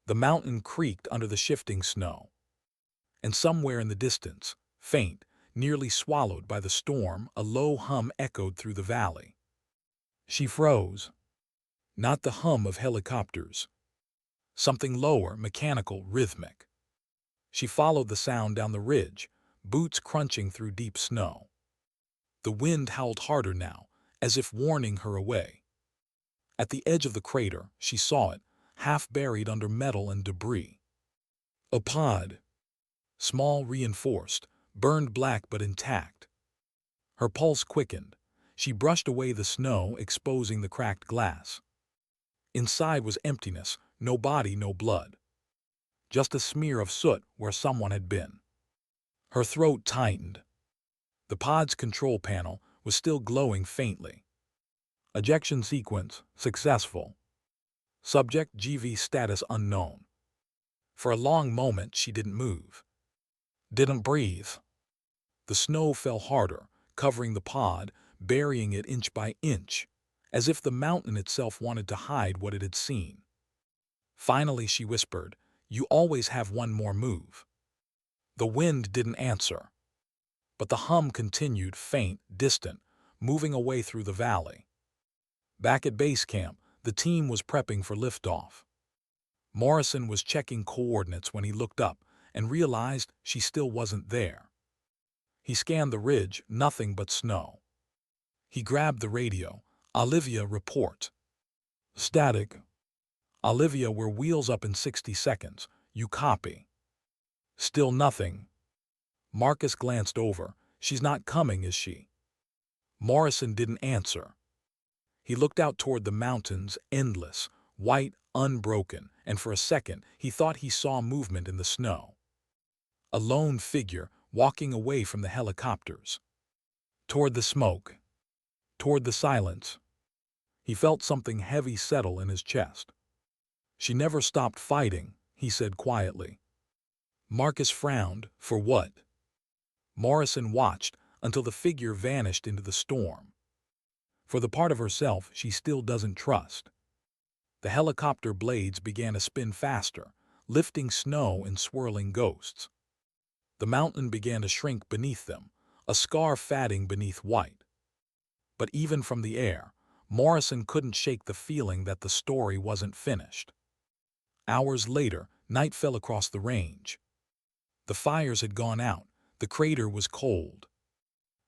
The mountain creaked under the shifting snow. And somewhere in the distance, faint, nearly swallowed by the storm, a low hum echoed through the valley. She froze. Not the hum of helicopters. Something lower, mechanical, rhythmic. She followed the sound down the ridge, boots crunching through deep snow. The wind howled harder now, as if warning her away. At the edge of the crater, she saw it, half buried under metal and debris. A pod. Small, reinforced, burned black but intact. Her pulse quickened. She brushed away the snow, exposing the cracked glass. Inside was emptiness, no body, no blood. Just a smear of soot where someone had been. Her throat tightened. The pod's control panel was still glowing faintly. Ejection sequence successful. Subject GV status unknown. For a long moment she didn't move. Didn't breathe. The snow fell harder, covering the pod, burying it inch by inch, as if the mountain itself wanted to hide what it had seen. Finally she whispered, "You always have one more move." The wind didn't answer. But the hum continued, faint, distant, moving away through the valley. Back at base camp, the team was prepping for liftoff. Morrison was checking coordinates when he looked up and realized she still wasn't there. He scanned the ridge, nothing but snow. He grabbed the radio. Olivia, report. Static. Olivia, we're wheels up in 60 seconds. You copy? Still nothing. Marcus glanced over. She's not coming, is she? Morrison didn't answer. He looked out toward the mountains, endless, white, unbroken, and for a second he thought he saw movement in the snow. A lone figure walking away from the helicopters. Toward the smoke. Toward the silence. He felt something heavy settle in his chest. She never stopped fighting, he said quietly. Marcus frowned. For what? Morrison watched until the figure vanished into the storm. For the part of herself she still doesn't trust. The helicopter blades began to spin faster, lifting snow in swirling ghosts. The mountain began to shrink beneath them, a scar fatting beneath white. But even from the air, Morrison couldn't shake the feeling that the story wasn't finished. Hours later, night fell across the range. The fires had gone out, the crater was cold.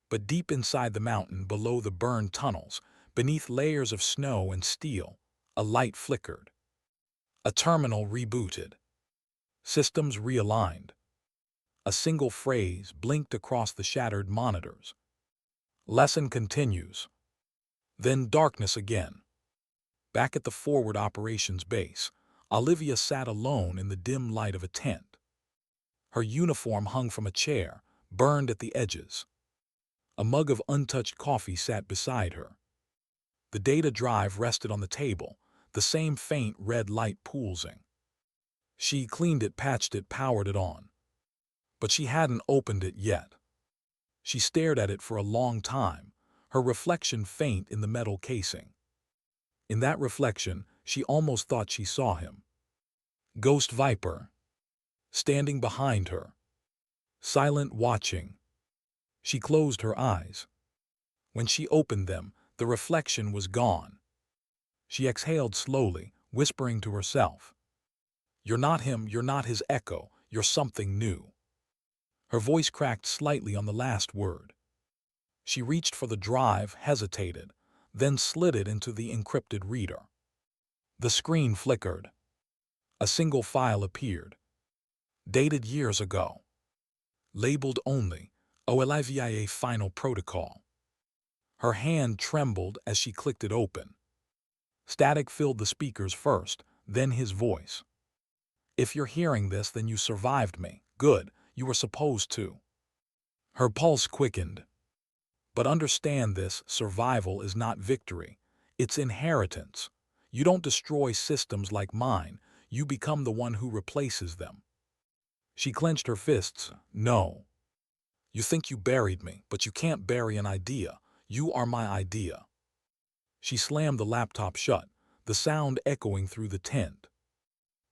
But deep inside the mountain, below the burned tunnels, beneath layers of snow and steel, a light flickered. A terminal rebooted. Systems realigned. A single phrase blinked across the shattered monitors. Lesson continues. Then darkness again. Back at the forward operations base, Olivia sat alone in the dim light of a tent. Her uniform hung from a chair, burned at the edges. A mug of untouched coffee sat beside her. The data drive rested on the table, the same faint red light pulsing. She cleaned it, patched it, powered it on. But she hadn't opened it yet. She stared at it for a long time, her reflection faint in the metal casing. In that reflection, She almost thought she saw him. Ghost Viper, standing behind her, silent, watching. She closed her eyes. When she opened them, the reflection was gone. She exhaled slowly, whispering to herself, "You're not him, you're not his echo, you're something new." Her voice cracked slightly on the last word. She reached for the drive, hesitated, then slid it into the encrypted reader. The screen flickered. A single file appeared, dated years ago, labeled only OLIVIA Final Protocol. Her hand trembled as she clicked it open. Static filled the speakers first, then his voice. "If you're hearing this, then you survived me. Good, you were supposed to." Her pulse quickened. "But understand this, survival is not victory. It's inheritance. You don't destroy systems like mine, you become the one who replaces them." She clenched her fists. "No. You think you buried me, but you can't bury an idea. You are my idea." She slammed the laptop shut, the sound echoing through the tent.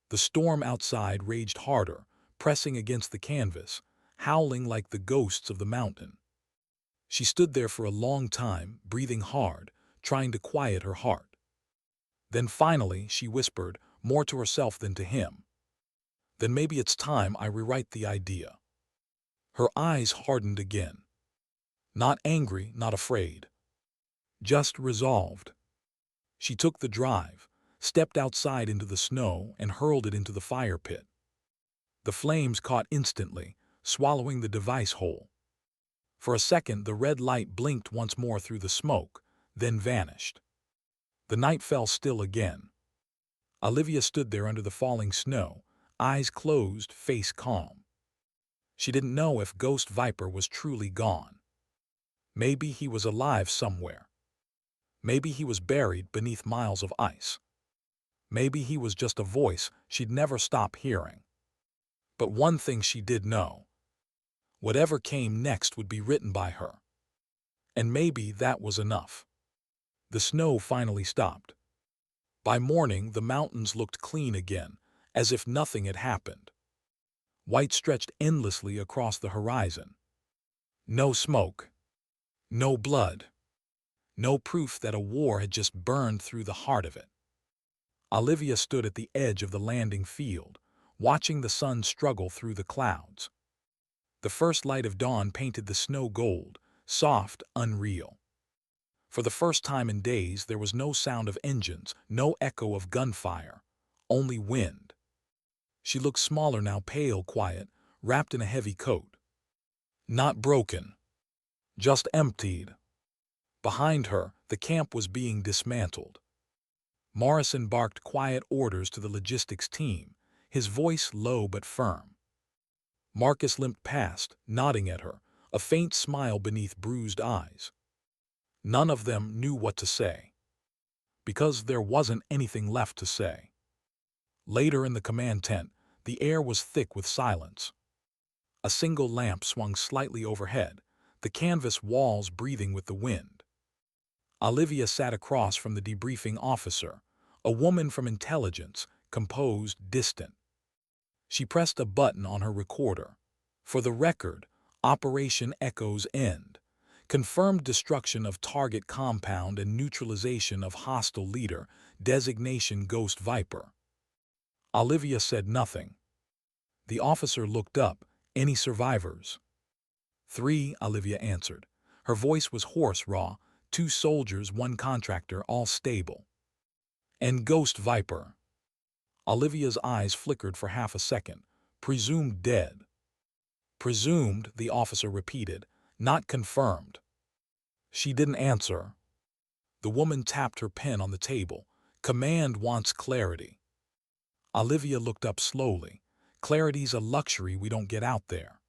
The storm outside raged harder, pressing against the canvas, howling like the ghosts of the mountain. She stood there for a long time, breathing hard, trying to quiet her heart. Then finally she whispered, more to herself than to him, "Then maybe it's time I rewrite the idea." Her eyes hardened again. Not angry, not afraid. Just resolved. She took the drive, stepped outside into the snow, and hurled it into the fire pit. The flames caught instantly, swallowing the device whole. For a second, the red light blinked once more through the smoke, then vanished. The night fell still again. Olivia stood there under the falling snow, eyes closed, face calm. She didn't know if Ghost Viper was truly gone. Maybe he was alive somewhere. Maybe he was buried beneath miles of ice. Maybe he was just a voice she'd never stop hearing. But one thing she did know. Whatever came next would be written by her. And maybe that was enough. The snow finally stopped. By morning, the mountains looked clean again, as if nothing had happened. White stretched endlessly across the horizon. No smoke. No blood. No proof that a war had just burned through the heart of it. Olivia stood at the edge of the landing field, watching the sun struggle through the clouds. The first light of dawn painted the snow gold, soft, unreal. For the first time in days, there was no sound of engines, no echo of gunfire, only wind. She looked smaller now, pale, quiet, wrapped in a heavy coat. Not broken, just emptied. Behind her, the camp was being dismantled. Morrison barked quiet orders to the logistics team, his voice low but firm. Marcus limped past, nodding at her, a faint smile beneath bruised eyes. None of them knew what to say, because there wasn't anything left to say. Later in the command tent, the air was thick with silence. A single lamp swung slightly overhead, the canvas walls breathing with the wind. Olivia sat across from the debriefing officer, a woman from intelligence, composed, distant. She pressed a button on her recorder. For the record, Operation Echo's end. Confirmed destruction of target compound and neutralization of hostile leader, designation Ghost Viper. Olivia said nothing. The officer looked up. "Any survivors?" "3," Olivia answered. Her voice was hoarse, raw. "2 soldiers, 1 contractor, all stable." "And Ghost Viper?" Olivia's eyes flickered for half a second. "Presumed dead." "Presumed," the officer repeated. "Not confirmed." She didn't answer. The woman tapped her pen on the table. "Command wants clarity." Olivia looked up slowly. "Clarity's a luxury we don't get out there."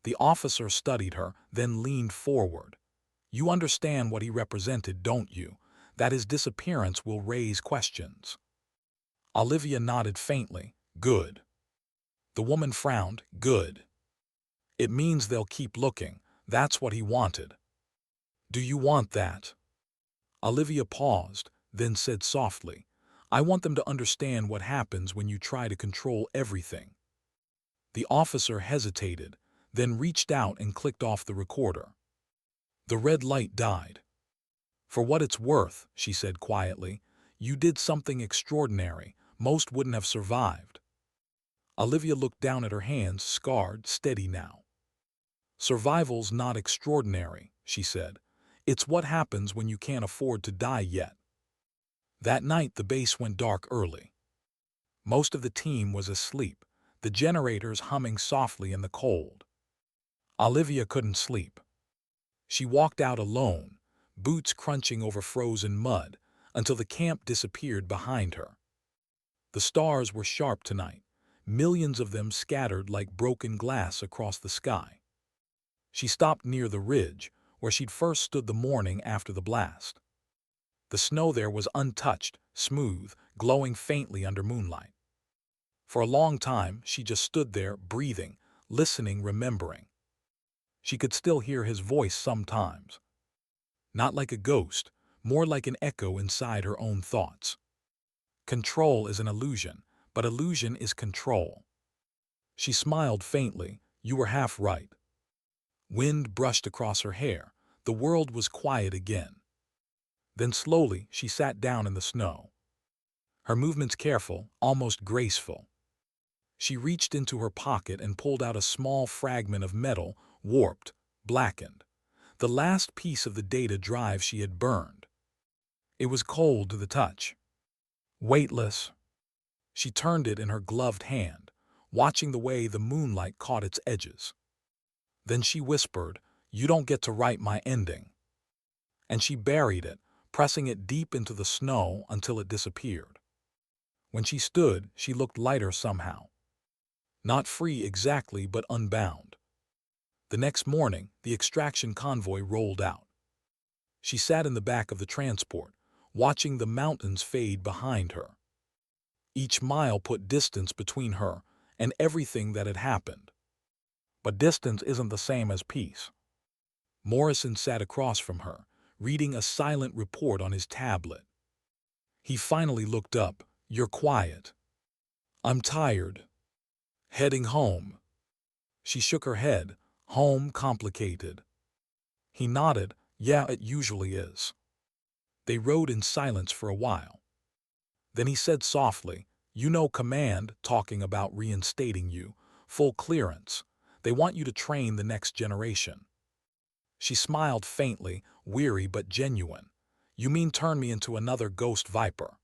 The officer studied her, then leaned forward. "You understand what he represented, don't you? That his disappearance will raise questions." Olivia nodded faintly. "Good." The woman frowned. "Good. It means they'll keep looking. That's what he wanted." "Do you want that?" Olivia paused, then said softly, I want them to understand what happens when you try to control everything." The officer hesitated, then reached out and clicked off the recorder. The red light died. "For what it's worth," she said quietly, "you did something extraordinary. Most wouldn't have survived." Olivia looked down at her hands, scarred, steady now. "Survival's not extraordinary," she said. "It's what happens when you can't afford to die yet." That night the base went dark early. Most of the team was asleep, the generators humming softly in the cold. Olivia couldn't sleep. She walked out alone, boots crunching over frozen mud, until the camp disappeared behind her. The stars were sharp tonight, millions of them scattered like broken glass across the sky. She stopped near the ridge, where she'd first stood the morning after the blast. The snow there was untouched, smooth, glowing faintly under moonlight. For a long time she just stood there, breathing, listening, remembering. She could still hear his voice sometimes. Not like a ghost, more like an echo inside her own thoughts. Control is an illusion, but illusion is control. She smiled faintly. You were half right. Wind brushed across her hair. The world was quiet again. Then slowly she sat down in the snow. Her movements careful, almost graceful. She reached into her pocket and pulled out a small fragment of metal, warped, blackened. The last piece of the data drive she had burned. It was cold to the touch. Weightless. She turned it in her gloved hand, watching the way the moonlight caught its edges. Then she whispered, "You don't get to write my ending." And she buried it, pressing it deep into the snow until it disappeared. When she stood, she looked lighter somehow. Not free exactly, but unbound. The next morning, the extraction convoy rolled out. She sat in the back of the transport, watching the mountains fade behind her. Each mile put distance between her and everything that had happened. But distance isn't the same as peace. Morrison sat across from her, reading a silent report on his tablet. He finally looked up. "You're quiet." "I'm tired. Heading home." She shook her head. "Home complicated." He nodded. "Yeah, it usually is." They rode in silence for a while. Then he said softly, "You know command, talking about reinstating you, full clearance. They want you to train the next generation." She smiled faintly, weary but genuine. "You mean turn me into another ghost viper?"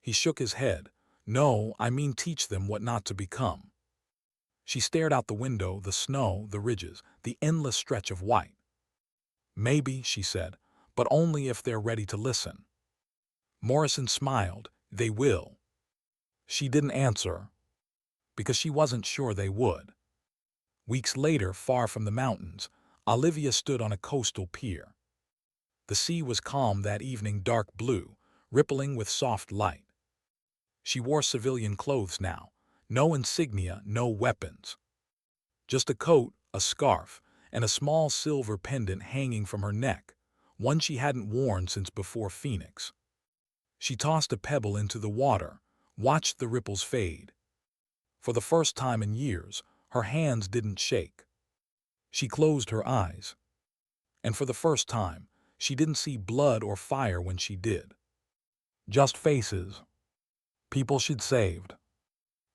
He shook his head. "No, I mean teach them what not to become." She stared out the window, the snow, the ridges, the endless stretch of white. "Maybe," she said, "but only if they're ready to listen." Morrison smiled. "They will." She didn't answer, because she wasn't sure they would. Weeks later, far from the mountains, Olivia stood on a coastal pier. The sea was calm that evening, dark blue, rippling with soft light. She wore civilian clothes now, no insignia, no weapons. Just a coat, a scarf, and a small silver pendant hanging from her neck, one she hadn't worn since before Phoenix. She tossed a pebble into the water, watched the ripples fade. For the first time in years, her hands didn't shake. She closed her eyes. And for the first time, she didn't see blood or fire when she did. Just faces. People she'd saved.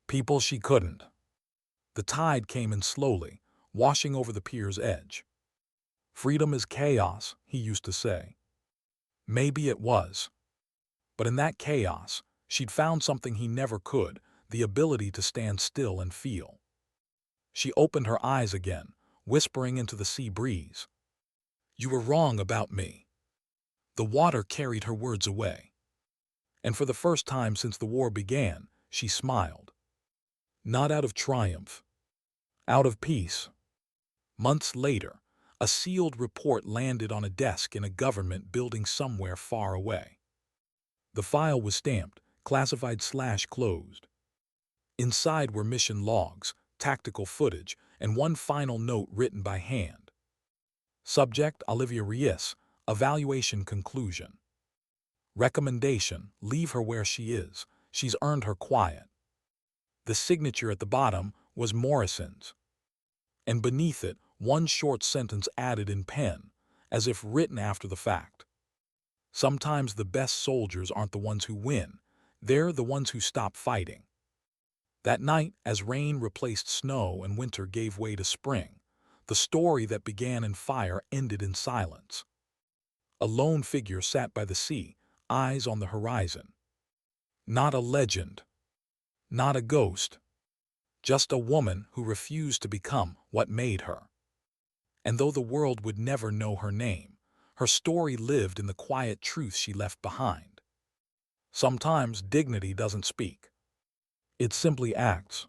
People she couldn't. The tide came in slowly, washing over the pier's edge. "Freedom is chaos," he used to say. Maybe it was. But in that chaos, she'd found something he never could, the ability to stand still and feel. She opened her eyes again, whispering into the sea breeze. "You were wrong about me." The water carried her words away. And for the first time since the war began, she smiled. Not out of triumph. Out of peace. Months later, a sealed report landed on a desk in a government building somewhere far away. The file was stamped, classified/closed. Inside were mission logs, tactical footage, and one final note written by hand. Subject: Olivia Reyes. Evaluation conclusion. Recommendation: leave her where she is. She's earned her quiet. The signature at the bottom was Morrison's, and beneath it, one short sentence added in pen, as if written after the fact. Sometimes the best soldiers aren't the ones who win, they're the ones who stop fighting. That night, as rain replaced snow and winter gave way to spring, the story that began in fire ended in silence. A lone figure sat by the sea, eyes on the horizon. Not a legend, not a ghost, just a woman who refused to become what made her. And though the world would never know her name, her story lived in the quiet truth she left behind. Sometimes dignity doesn't speak. It simply acts.